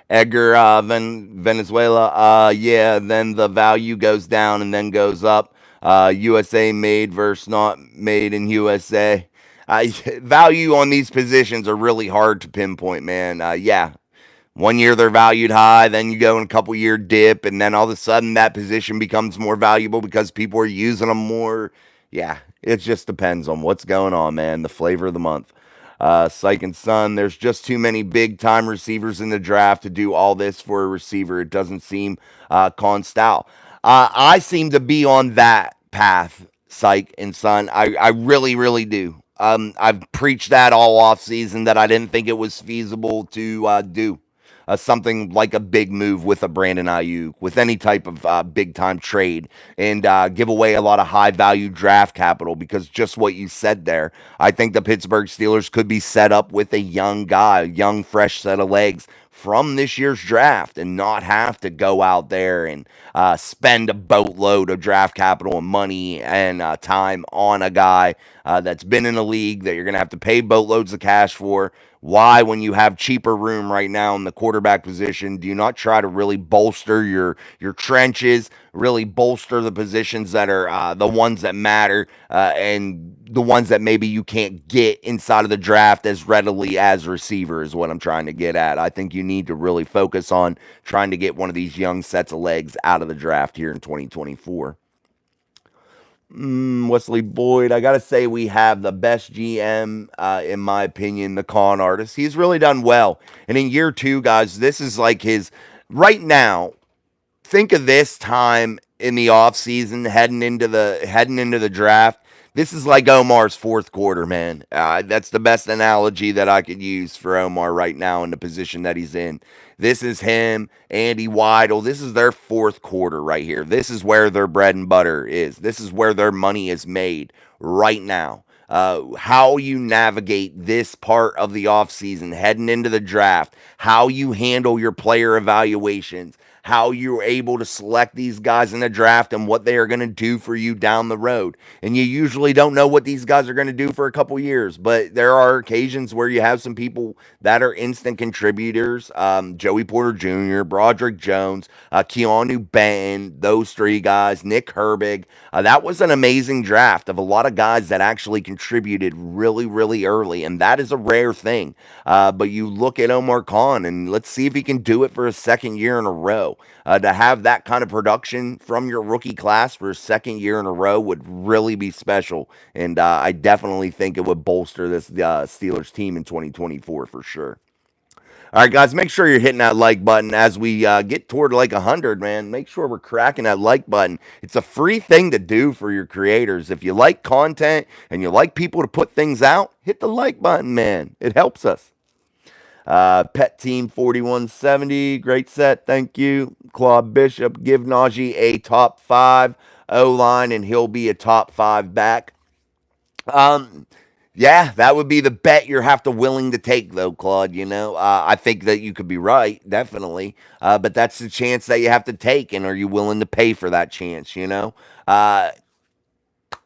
Edgar Venezuela, yeah, then the value goes down and then goes up. USA made versus not made in USA. Value on these positions are really hard to pinpoint, man. Yeah, 1 year they're valued high, then you go in a couple year dip, and then all of a sudden that position becomes more valuable because people are using them more. Yeah, it just depends on what's going on, man. The flavor of the month. Syke and Son, there's just too many big time receivers in the draft to do all this for a receiver. It doesn't seem con style. I seem to be on that path, Syke and Son. I really, really do. I've preached that all off season that I didn't think it was feasible to do. Something like a big move with a Brandon Aiyuk, with any type of big time trade, and give away a lot of high value draft capital, because just what you said there, I think the Pittsburgh Steelers could be set up with a young guy, a young, fresh set of legs from this year's draft, and not have to go out there and spend a boatload of draft capital and money and time on a guy that's been in the league that you're going to have to pay boatloads of cash for. Why, when you have cheaper room right now in the quarterback position, do you not try to really bolster your trenches, really bolster the positions that are the ones that matter, and the ones that maybe you can't get inside of the draft as readily as receiver, is what I'm trying to get at. I think you need to really focus on trying to get one of these young sets of legs out of the draft here in 2024. Wesley Boyd, I got to say we have the best GM, in my opinion, the con artist. He's really done well. And in year two, guys, this is like his, right now, think of this time in the offseason, heading into the draft. This is like Omar's fourth quarter, man. That's the best analogy that I could use for Omar right now in the position that he's in. This is him, Andy Weidel. This is their fourth quarter right here. This is where their bread and butter is. This is where their money is made right now. How you navigate this part of the offseason, heading into the draft, how you handle your player evaluations, how you're able to select these guys in the draft and what they are going to do for you down the road. And you usually don't know what these guys are going to do for a couple years, but there are occasions where you have some people that are instant contributors. Joey Porter Jr., Broderick Jones, Keanu Benton, those three guys, Nick Herbig. That was an amazing draft of a lot of guys that actually contributed really, really early, and that is a rare thing. But you look at Omar Khan, and let's see if he can do it for a second year in a row. To have that kind of production from your rookie class for a second year in a row would really be special, and I definitely think it would bolster this Steelers team in 2024 for sure. All right, guys, make sure you're hitting that like button as we get toward like 100, man. Make sure we're cracking that like button. It's a free thing to do for your creators. If you like content and you like people to put things out, hit the like button, man. It helps us. Pet Team 4170, great set, thank you. Claude Bishop, give Najee a top 5 O-line, and he'll be a top 5 back. Yeah, that would be the bet you're have to willing to take, though, Claude. I think that you could be right, definitely, but that's the chance that you have to take, and are you willing to pay for that chance?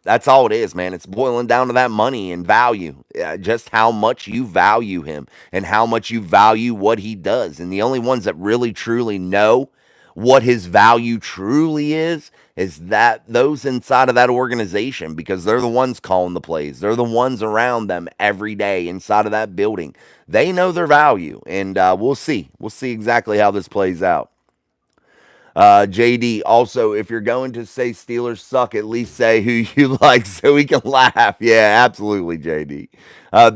That's all it is, man. It's boiling down to that money and value, just how much you value him and how much you value what he does. And the only ones that really truly know what his value truly is that those inside of that organization, because they're the ones calling the plays. They're the ones around them every day inside of that building. They know their value, and we'll see. We'll see exactly how this plays out. JD, also, if you're going to say Steelers suck, at least say who you like so we can laugh. Yeah, absolutely, JD.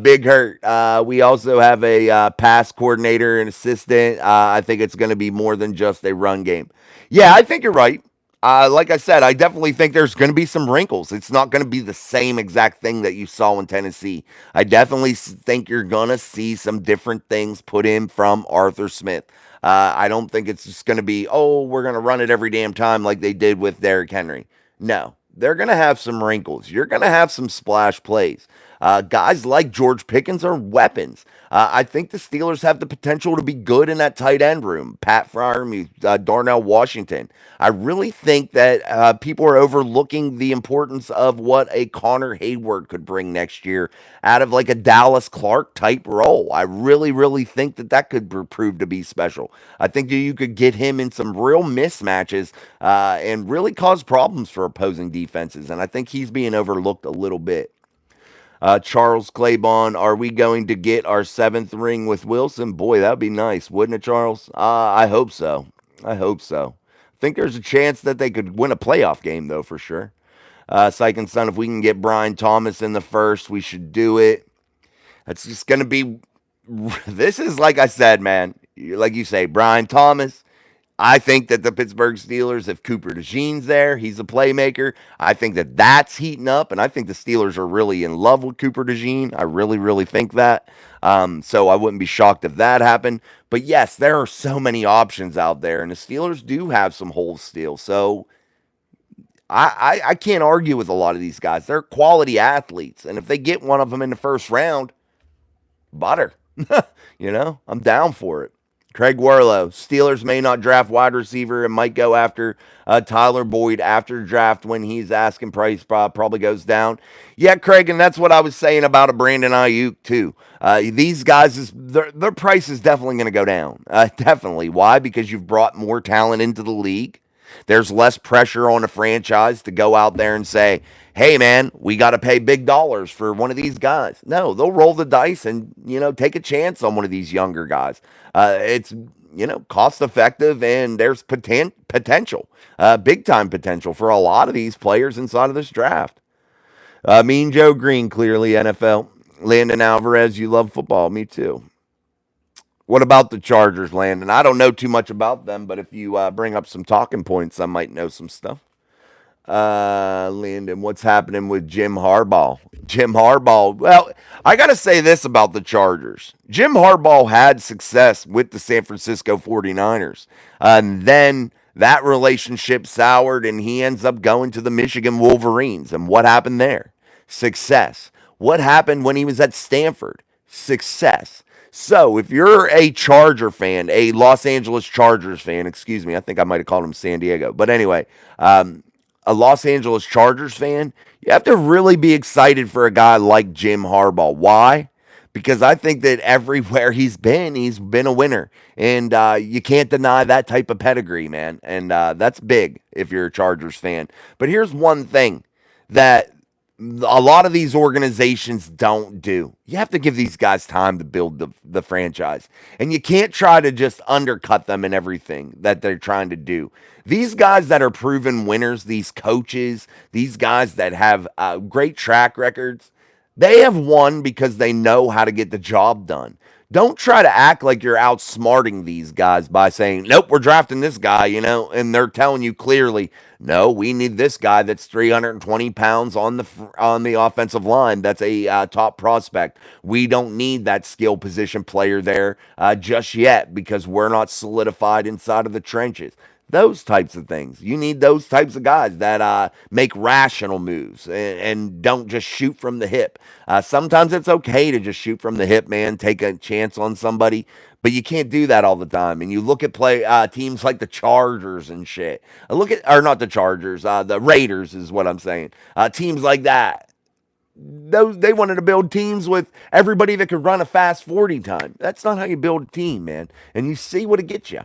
Big Hurt. We also have a pass coordinator and assistant. I think it's going to be more than just a run game. Yeah, I think you're right. Like I said, I definitely think there's going to be some wrinkles. It's not going to be the same exact thing that you saw in Tennessee. I definitely think you're going to see some different things put in from Arthur Smith. I don't think it's just going to be, oh, we're going to run it every damn time like they did with Derrick Henry. No, they're going to have some wrinkles. You're going to have some splash plays. Guys like George Pickens are weapons. I think the Steelers have the potential to be good in that tight end room. Pat Freiermuth, Darnell Washington. I really think that people are overlooking the importance of what a Connor Hayward could bring next year out of like a Dallas Clark type role. I really, really think that could prove to be special. I think that you could get him in some real mismatches and really cause problems for opposing defenses. And I think he's being overlooked a little bit. Charles Claiborne, are we going to get our 7th ring with Wilson? Boy, that would be nice, wouldn't it, Charles? I hope so. I hope so. I think there's a chance that they could win a playoff game, though, for sure. Syke and Son, if we can get Brian Thomas in the first, we should do it. That's just going to be. This is, like I said, man, like you say, Brian Thomas. I think that the Pittsburgh Steelers, if Cooper DeJean's there, he's a playmaker. I think that that's heating up, and I think the Steelers are really in love with Cooper DeJean. I really, really think that. So I wouldn't be shocked if that happened. But yes, there are so many options out there, and the Steelers do have some holes still. So I can't argue with a lot of these guys. They're quality athletes, and if they get one of them in the first round, butter. I'm down for it. Craig Warlow, Steelers may not draft wide receiver and might go after Tyler Boyd after draft when he's asking price probably goes down. Yeah, Craig, and that's what I was saying about a Brandon Aiyuk too. These guys, their price is definitely going to go down. Definitely. Why? Because you've brought more talent into the league. There's less pressure on a franchise to go out there and say, hey, man, we got to pay big dollars for one of these guys. No, they'll roll the dice and, take a chance on one of these younger guys. It's, cost effective, and there's potential, big time potential for a lot of these players inside of this draft. Mean Joe Green, clearly NFL. Landon Alvarez, you love football. Me too. What about the Chargers, Landon? I don't know too much about them, but if you bring up some talking points, I might know some stuff. Landon, what's happening with Jim Harbaugh? Jim Harbaugh. Well, I got to say this about the Chargers. Jim Harbaugh had success with the San Francisco 49ers. And then that relationship soured, and he ends up going to the Michigan Wolverines. And what happened there? Success. What happened when he was at Stanford? Success. So, if you're a Charger fan, a Los Angeles Chargers fan, excuse me, I think I might have called him San Diego, but anyway, a Los Angeles Chargers fan, you have to really be excited for a guy like Jim Harbaugh. Why? Because I think that everywhere he's been a winner. And you can't deny that type of pedigree, man. And that's big if you're a Chargers fan. But here's one thing that a lot of these organizations don't do. You have to give these guys time to build the franchise. And you can't try to just undercut them in everything that they're trying to do. These guys that are proven winners, these coaches, these guys that have great track records, they have won because they know how to get the job done. Don't try to act like you're outsmarting these guys by saying, nope, we're drafting this guy, and they're telling you clearly, no, we need this guy that's 320 pounds on the offensive line. That's a top prospect. We don't need that skill position player there just yet because we're not solidified inside of the trenches. Those types of things. You need those types of guys that make rational moves and don't just shoot from the hip. Sometimes it's okay to just shoot from the hip, man. Take a chance on somebody, but you can't do that all the time. And you look at teams like the Chargers and shit. Or not the Chargers, the Raiders is what I'm saying. Teams like that. They wanted to build teams with everybody that could run a fast 40 time. That's not how you build a team, man. And you see what it gets you.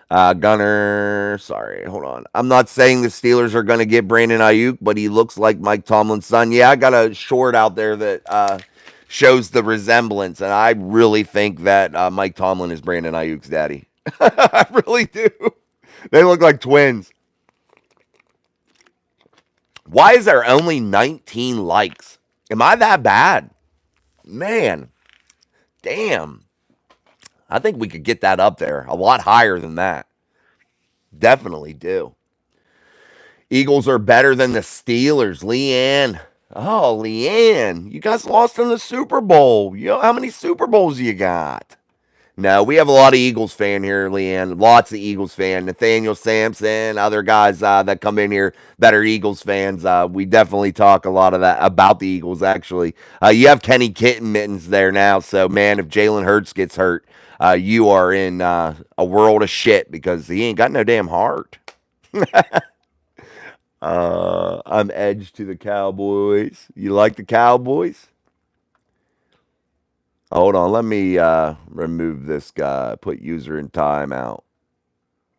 Gunner, sorry, hold on. I'm not saying the Steelers are going to get Brandon Aiyuk, but he looks like Mike Tomlin's son. Yeah, I got a short out there that shows the resemblance, and I really think that Mike Tomlin is Brandon Ayuk's daddy. I really do. They look like twins. Why is there only 19 likes? Am I that bad? Man, damn. I think we could get that up there a lot higher than that. Definitely do. Eagles are better than the Steelers. Leanne. Oh, Leanne. You guys lost in the Super Bowl. How many Super Bowls you got? No, we have a lot of Eagles fan here, Leanne. Lots of Eagles fan. Nathaniel Sampson, other guys that come in here that are Eagles fans. We definitely talk a lot of that about the Eagles, actually. You have Kenny Kitten Mittens there now. So, man, if Jalen Hurts gets hurt, you are in a world of shit because he ain't got no damn heart. I'm edged to the Cowboys. You like the Cowboys? Hold on, let me remove this guy. Put user in timeout.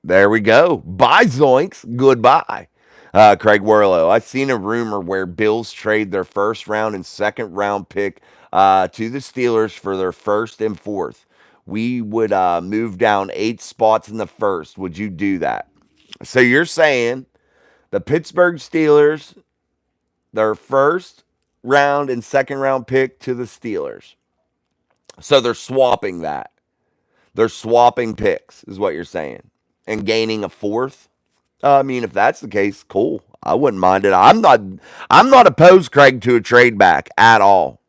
There we go. Bye, Zoinks. Goodbye. Craig Werlow. I've seen a rumor where Bills trade their first round and second round pick to the Steelers for their first and fourth. We would move down 8 spots in the first. Would you do that? So you're saying the Pittsburgh Steelers, their first round and second round pick to the Steelers. So they're swapping that. They're swapping picks, is what you're saying, and gaining a fourth. I mean, if that's the case, cool. I wouldn't mind it. I'm not opposed, Craig, to a trade back at all.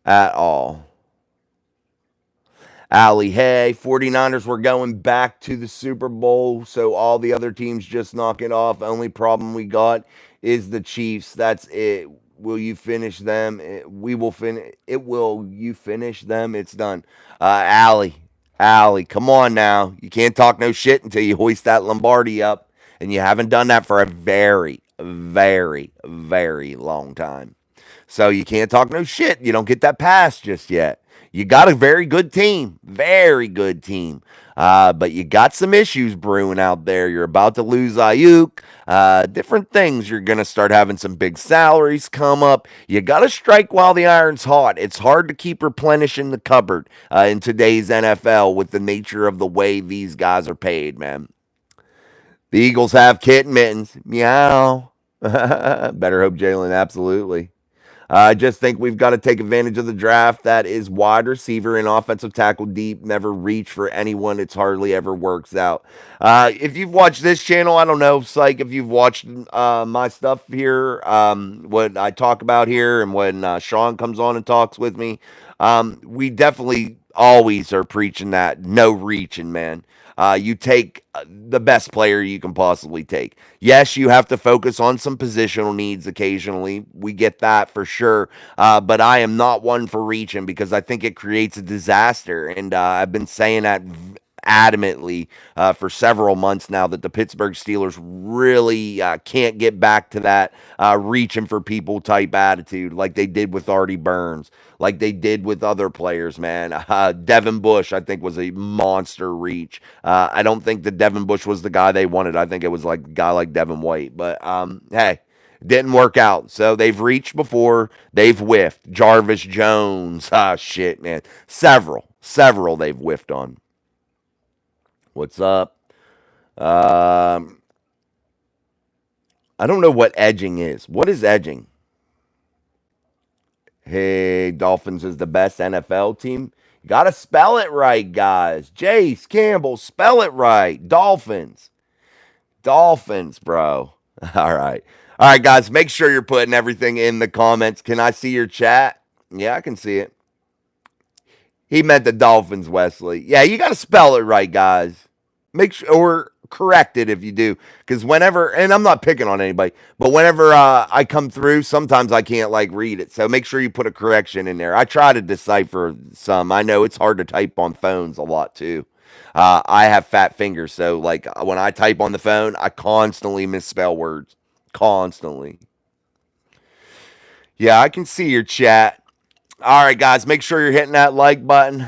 At all. Allie, hey, 49ers were going back to the Super Bowl, so all the other teams just knock it off. Only problem we got is the Chiefs. That's it. Will you finish them? We will finish. It will. You finish them? It's done. Allie, come on now. You can't talk no shit until you hoist that Lombardi up, and you haven't done that for a very, very, very long time. So you can't talk no shit. You don't get that pass just yet. You got a very good team, but you got some issues brewing out there. You're about to lose Iuk. Different things. You're going to start having some big salaries come up. You got to strike while the iron's hot. It's hard to keep replenishing the cupboard in today's NFL with the nature of the way these guys are paid, man. The Eagles have kitten mittens. Meow. Better hope Jalen, absolutely. I just think we've got to take advantage of the draft that is wide receiver and offensive tackle deep. Never reach for anyone. It's hardly ever works out. If you've watched this channel, I don't know, Psych, if you've watched my stuff here, what I talk about here, and when Sean comes on and talks with me, we definitely always are preaching that no reaching, man. You take the best player you can possibly take. Yes, you have to focus on some positional needs occasionally. We get that for sure. But I am not one for reaching because I think it creates a disaster. And I've been saying that adamantly for several months now that the Pittsburgh Steelers really can't get back to that reaching for people type attitude like they did with Artie Burns, like they did with other players, man. Devin Bush, I think, was a monster reach. I don't think that Devin Bush was the guy they wanted. I think it was like a guy like Devin White. But hey, didn't work out. So they've reached before, they've whiffed. Jarvis Jones, shit, man. Several they've whiffed on. What's up? Um, I don't know what edging is. What is edging? Hey, Dolphins is the best NFL team. You got to spell it right, guys. Jace Campbell, spell it right. Dolphins. Dolphins, bro. All right. All right, guys, make sure you're putting everything in the comments. Can I see your chat? Yeah, I can see it. He meant the Dolphins, Wesley. Yeah, you got to spell it right, guys. Make sure or correct it if you do, because whenever, and I'm not picking on anybody, but whenever I come through, sometimes I can't like read it. So make sure you put a correction in there. I try to decipher some. I know it's hard to type on phones a lot too. I have fat fingers, so like when I type on the phone, I constantly misspell words. Constantly. Yeah, I can see your chat. All right, guys, make sure you're hitting that like button.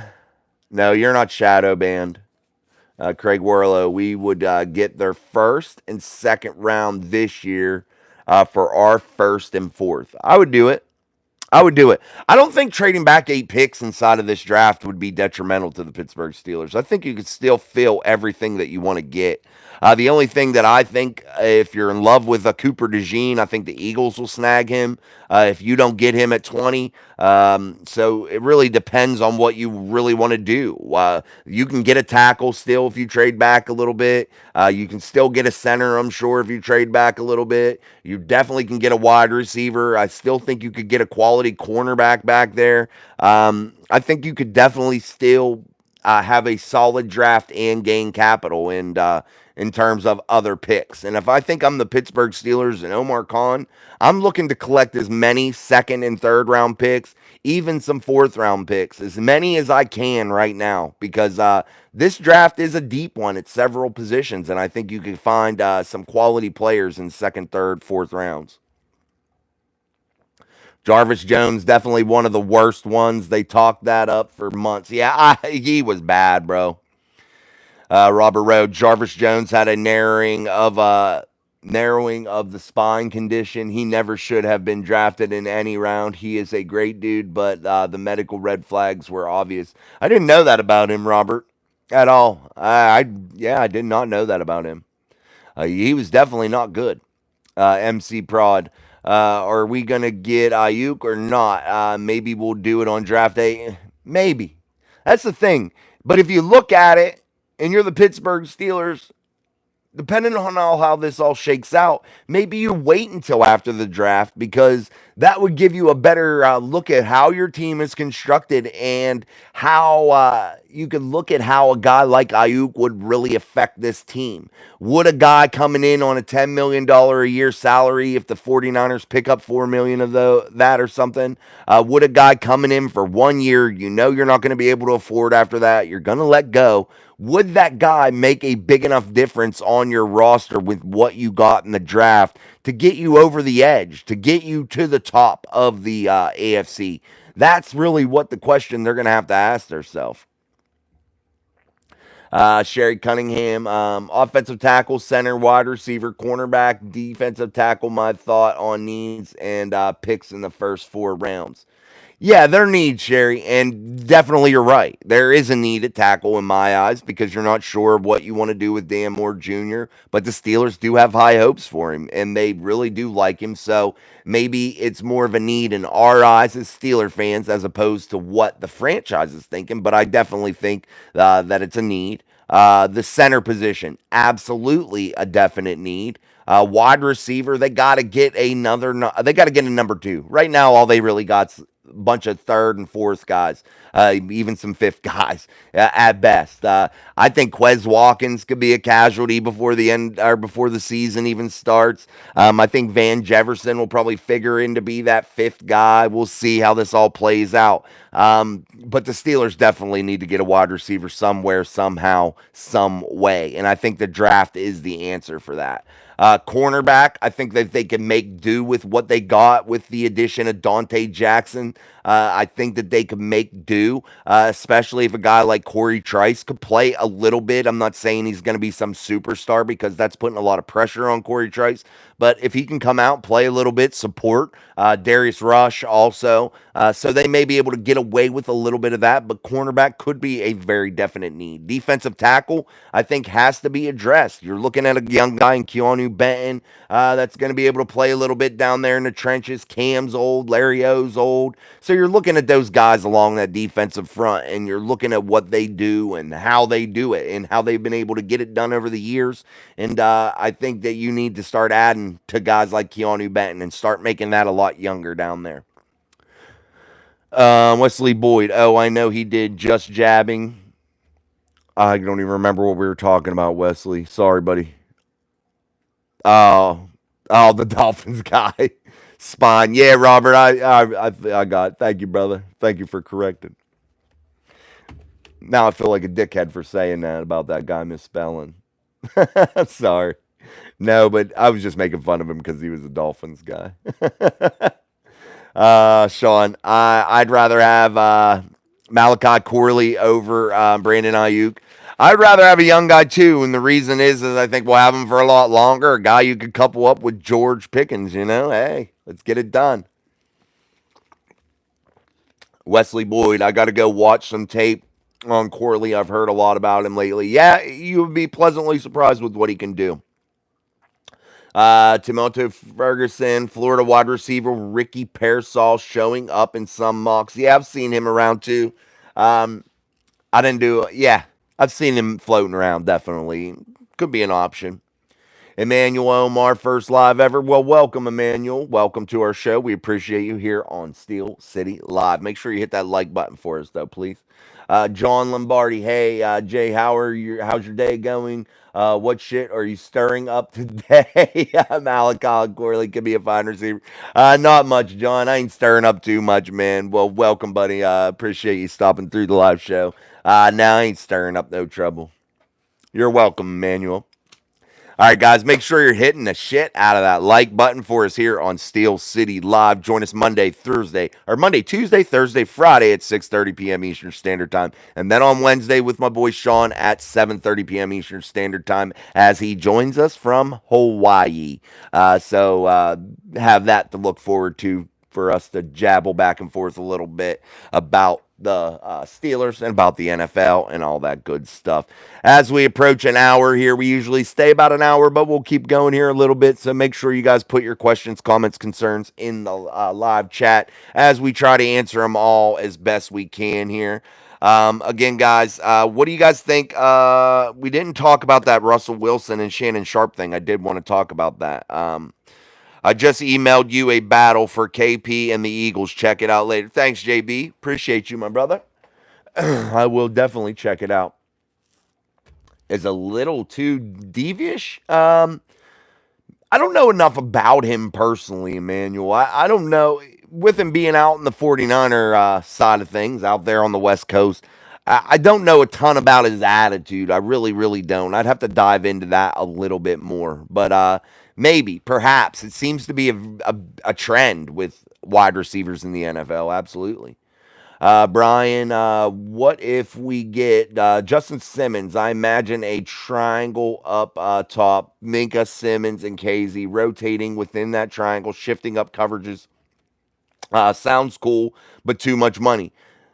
No, you're not shadow banned. Craig Warlow, we would get their first and second round this year for our first and fourth. I would do it. I would do it. I don't think trading back 8 picks inside of this draft would be detrimental to the Pittsburgh Steelers. I think you could still feel everything that you want to get. The only thing that I think, if you're in love with a Cooper DeJean, I think the Eagles will snag him if you don't get him at 20. So it really depends on what you really want to do. You can get a tackle still if you trade back a little bit. You can still get a center, I'm sure, if you trade back a little bit. You definitely can get a wide receiver. I still think you could get a quality cornerback back there. I think you could definitely still have a solid draft and gain capital and in terms of other picks. And if I think I'm the Pittsburgh Steelers and Omar Khan, I'm looking to collect as many second and third round picks, even some fourth round picks, as many as I can right now, because this draft is a deep one at several positions, and I think you can find some quality players in second, third, fourth rounds. Jarvis Jones, definitely one of the worst ones. They talked that up for months. Yeah, he was bad, bro. Robert Rowe, Jarvis Jones had a narrowing of the spine condition. He never should have been drafted in any round. He is a great dude, but the medical red flags were obvious. I didn't know that about him, Robert, at all. I did not know that about him. He was definitely not good. MC Prod. Are we gonna get Iuk or not? Maybe we'll do it on draft day. Maybe. That's the thing. But if you look at it, and you're the Pittsburgh Steelers, depending on how this all shakes out, maybe you wait until after the draft because that would give you a better look at how your team is constructed and how you can look at how a guy like Aiyuk would really affect this team. Would a guy coming in on a $10 million a year salary, if the 49ers pick up $4 million of that or something, would a guy coming in for 1 year, you know you're not going to be able to afford after that, you're going to let go, would that guy make a big enough difference on your roster with what you got in the draft to get you over the edge, to get you to the top of the AFC? That's really what the question they're going to have to ask themselves. Sherry Cunningham, offensive tackle, center, wide receiver, cornerback, defensive tackle. My thought on needs and picks in the first 4 rounds. Yeah, their need, Sherry, and definitely you're right. There is a need at tackle in my eyes because you're not sure of what you want to do with Dan Moore Jr., but the Steelers do have high hopes for him, and they really do like him. So maybe it's more of a need in our eyes as Steeler fans as opposed to what the franchise is thinking, but I definitely think that it's a need. The center position, absolutely a definite need. Wide receiver, they got to get another. They got to get a number two. Right now, all they really got's a bunch of third and fourth guys, even some fifth guys at best. I think Quez Watkins could be a casualty before the end or before the season even starts. I think Van Jefferson will probably figure in to be that fifth guy. We'll see how this all plays out. But the Steelers definitely need to get a wide receiver somewhere, somehow, some way. And I think the draft is the answer for that. Cornerback, I think that they can make do with what they got with the addition of Dante Jackson. I think that they can make do, especially if a guy like Corey Trice could play a little bit. I'm not saying he's going to be some superstar because that's putting a lot of pressure on Corey Trice. But if he can come out, play a little bit, support Darius Rush also. So they may be able to get away with a little bit of that, but cornerback could be a very definite need. Defensive tackle, I think, has to be addressed. You're looking at a young guy in Keanu Benton that's going to be able to play a little bit down there in the trenches. Cam's old, Larry O's old. So you're looking at those guys along that defensive front, and you're looking at what they do and how they do it and how they've been able to get it done over the years. And I think that you need to start adding to guys like Keanu Benton and start making that a lot younger down there. Wesley Boyd. Oh, I know he did just jabbing. I don't even remember what we were talking about, Wesley. Sorry, buddy. Oh, oh, the Dolphins guy. Spine. Yeah, Robert. I got it. Thank you, brother. Thank you for correcting. Now I feel like a dickhead for saying that about that guy misspelling. Sorry. No, but I was just making fun of him because he was a Dolphins guy. Sean, I'd rather have Malachi Corley over Brandon Ayuk. I'd rather have a young guy too, and the reason is I think we'll have him for a lot longer. A guy you could couple up with George Pickens. You know, hey, let's get it done. Wesley Boyd, I got to go watch some tape on Corley. I've heard a lot about him lately. Yeah, you would be pleasantly surprised with what he can do. Timoto Ferguson, Florida wide receiver Ricky Pearsall showing up in some mocks. Yeah, I've seen him around too. Um, I didn't do. Yeah, I've seen him floating around. Definitely could be an option. Emmanuel Omar, first live ever. Well, welcome, Emmanuel. Welcome to our show. We appreciate you here on Steel City Live. Make sure you hit that like button for us, though, please. John Lombardi, hey, Jay, how's your day going? What shit are you stirring up today? Malachi Corley could be a fine receiver. Not much, John. I ain't stirring up too much, man. Well, welcome, buddy. Appreciate you stopping through the live show. Now I ain't stirring up no trouble. You're welcome, Emmanuel. All right, guys, make sure you're hitting the shit out of that like button for us here on Steel City Live. Join us Monday, Tuesday, Thursday, Friday at 6:30 p.m. Eastern Standard Time. And then on Wednesday with my boy Sean at 7:30 p.m. Eastern Standard Time as he joins us from Hawaii. So have that to look forward to for us to jabble back and forth a little bit about the Steelers and about the NFL and all that good stuff. As we approach an hour here, we usually stay about an hour, but we'll keep going here a little bit. So make sure you guys put your questions, comments, concerns in the live chat as we try to answer them all as best we can here. Again, guys, what do you guys think? We didn't talk about that Russell Wilson and Shannon Sharpe thing. I did want to talk about that. I just emailed you a battle for KP and the Eagles. Check it out later. Thanks, JB. Appreciate you, my brother. I will definitely check it out. Is a little too devious. I don't know enough about him personally, Emmanuel. I don't know. With him being out in the 49er side of things, out there on the West Coast, I don't know a ton about his attitude. I really, really don't. I'd have to dive into that a little bit more. But maybe, perhaps. It seems to be a trend with wide receivers in the NFL. Absolutely. Brian, what if we get Justin Simmons? I imagine a triangle up top, Minka, Simmons, and KZ rotating within that triangle, shifting up coverages Sounds cool, but too much money.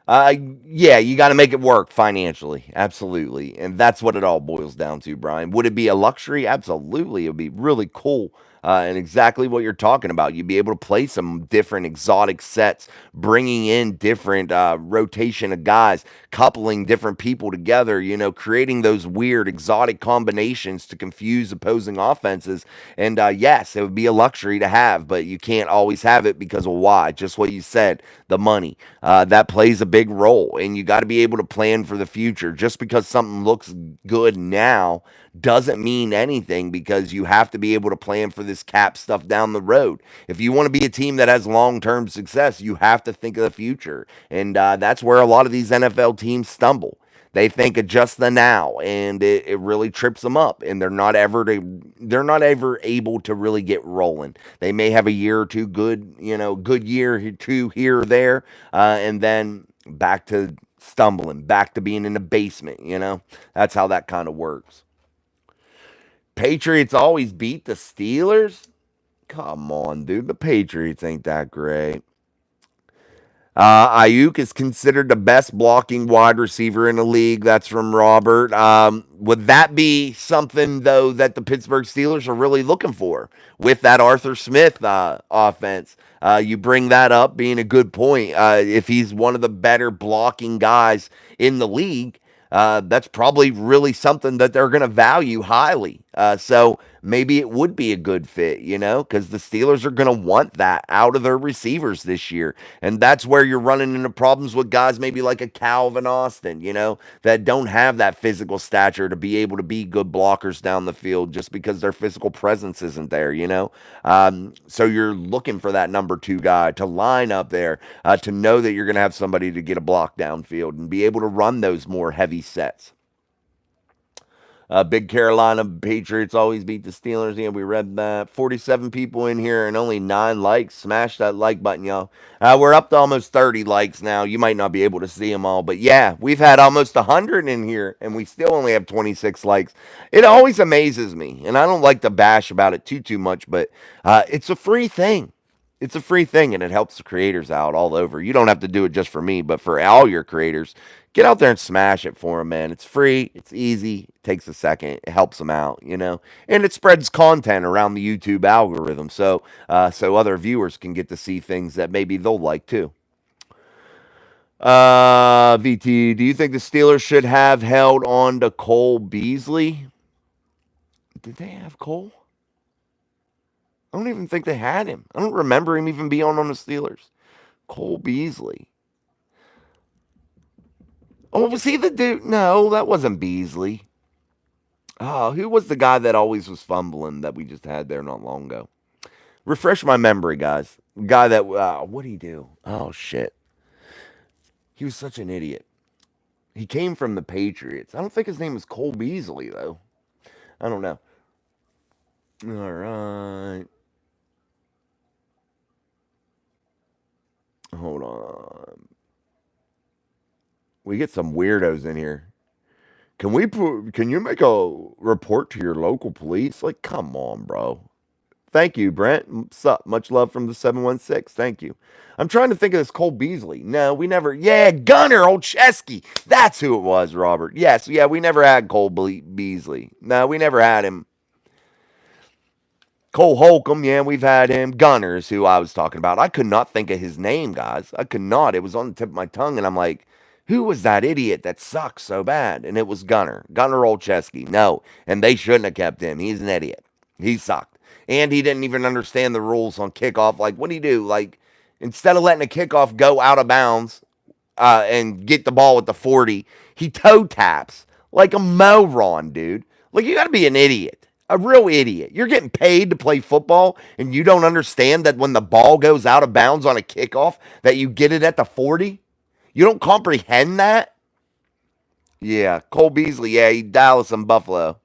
Uh, yeah, you got to make it work financially. Absolutely. And that's what it all boils down to, Brian. Would it be a luxury? Absolutely. It would be really cool. And exactly what you're talking about. You'd be able to play some different exotic sets, bringing in different rotation of guys, coupling different people together, creating those weird exotic combinations to confuse opposing offenses. And yes, it would be a luxury to have, but you can't always have it because of why? Just what you said, the money. That plays a big role, and you got to be able to plan for the future. Just because something looks good now doesn't mean anything, because you have to be able to plan for this cap stuff down the road. If you want to be a team that has long term success, you have to think of the future. And that's where a lot of these NFL teams stumble. They think of just the now, and it really trips them up, and they're not ever able to really get rolling. They may have a year or two good, good year or two here or there, and then back to stumbling, back to being in the basement. That's how that kind of works. Patriots always beat the Steelers. Come on, dude. The Patriots ain't that great. Iuk is considered the best blocking wide receiver in the league. That's from Robert. Would that be something, though, that the Pittsburgh Steelers are really looking for with that Arthur Smith offense? You bring that up, being a good point. If he's one of the better blocking guys in the league, that's probably really something that they're going to value highly. So maybe it would be a good fit, because the Steelers are going to want that out of their receivers this year. And that's where you're running into problems with guys maybe like a Calvin Austin, that don't have that physical stature to be able to be good blockers down the field just because their physical presence isn't there. So you're looking for that number two guy to line up there, to know that you're going to have somebody to get a block downfield and be able to run those more heavy sets. Big Carolina Patriots always beat the Steelers. Yeah, we read that. 47 people in here and only 9 likes. Smash that like button, y'all. We're up to almost 30 likes now. You might not be able to see them all, but yeah, we've had almost 100 in here and we still only have 26 likes. It always amazes me, and I don't like to bash about it too much, but it's a free thing. It's a free thing, and it helps the creators out all over. You don't have to do it just for me, but for all your creators, get out there and smash it for them, man. It's free, it's easy, it takes a second, it helps them out. And it spreads content around the YouTube algorithm, so other viewers can get to see things that maybe they'll like too. VT, do you think the Steelers should have held on to Cole Beasley? Did they have Cole? I don't even think they had him. I don't remember him even being on the Steelers. Cole Beasley. Oh, was he the dude? No, that wasn't Beasley. Oh, who was the guy that always was fumbling that we just had there not long ago? Refresh my memory, guys. Guy that, what'd he do? Oh, shit. He was such an idiot. He came from the Patriots. I don't think his name was Cole Beasley, though. I don't know. All right. Hold on. We get some weirdos in here. Can you make a report to your local police? Like, come on, bro. Thank you, Brent. Sup? Much love from the 716. Thank you. I'm trying to think of this Cole Beasley. No, we never. Yeah, Gunner Olszewski. That's who it was, Robert. Yes, yeah, we never had Cole Beasley. No, we never had him. Cole Holcomb, yeah, we've had him. Gunner is who I was talking about. I could not think of his name, guys. I could not. It was on the tip of my tongue, and I'm like, who was that idiot that sucks so bad? And it was Gunner. Gunner Olszewski. No, and they shouldn't have kept him. He's an idiot. He sucked. And he didn't even understand the rules on kickoff. Like, what do you do? Like, instead of letting a kickoff go out of bounds and get the ball at the 40, he toe taps like a moron, dude. Like, you got to be an idiot. A real idiot. You're getting paid to play football, and you don't understand that when the ball goes out of bounds on a kickoff, that you get it at the 40? You don't comprehend that? Yeah, Cole Beasley, yeah, he Dallas and Buffalo.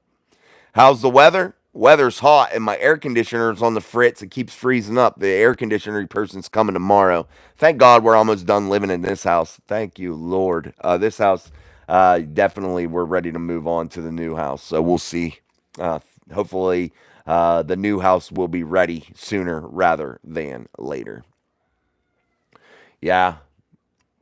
How's the weather? Weather's hot, and my air conditioner's on the fritz. It keeps freezing up. The air conditioner person's coming tomorrow. Thank God we're almost done living in this house. Thank you, Lord. This house, definitely, we're ready to move on to the new house. So we'll see. Hopefully, the new house will be ready sooner rather than later. Yeah.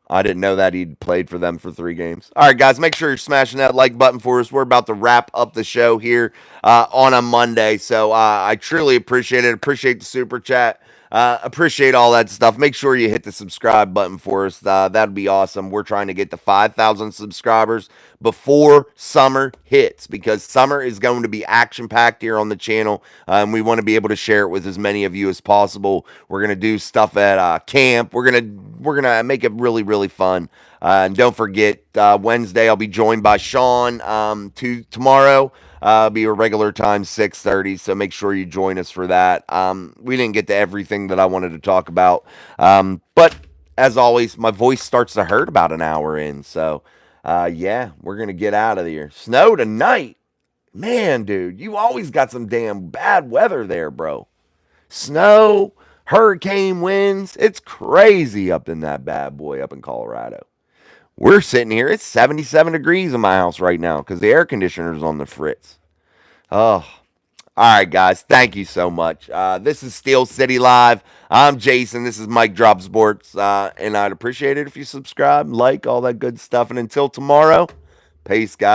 I didn't know that he'd played for them for 3 games. All right, guys, make sure you're smashing that like button for us. We're about to wrap up the show here on a Monday. So I truly appreciate it. Appreciate the super chat. Appreciate all that stuff. Make sure you hit the subscribe button for us. That'd be awesome. We're trying to get to 5,000 subscribers before summer hits because summer is going to be action packed here on the channel. And we want to be able to share it with as many of you as possible. We're gonna do stuff at camp. We're gonna make it really really fun. And don't forget, Wednesday I'll be joined by Sean. Tomorrow. Be a regular time 6:30, so make sure you join us for that. We didn't get to everything that I wanted to talk about, but as always, my voice starts to hurt about an hour in. So, yeah, we're gonna get out of here. Snow tonight, man, dude. You always got some damn bad weather there, bro. Snow, hurricane winds. It's crazy up in that bad boy up in Colorado. We're sitting here. It's 77 degrees in my house right now because the air conditioner's on the fritz. Oh, all right, guys. Thank you so much. This is Steel City Live. I'm Jason. This is Mike Drop Sports. And I'd appreciate it if you subscribe, like, all that good stuff. And until tomorrow, peace, guys.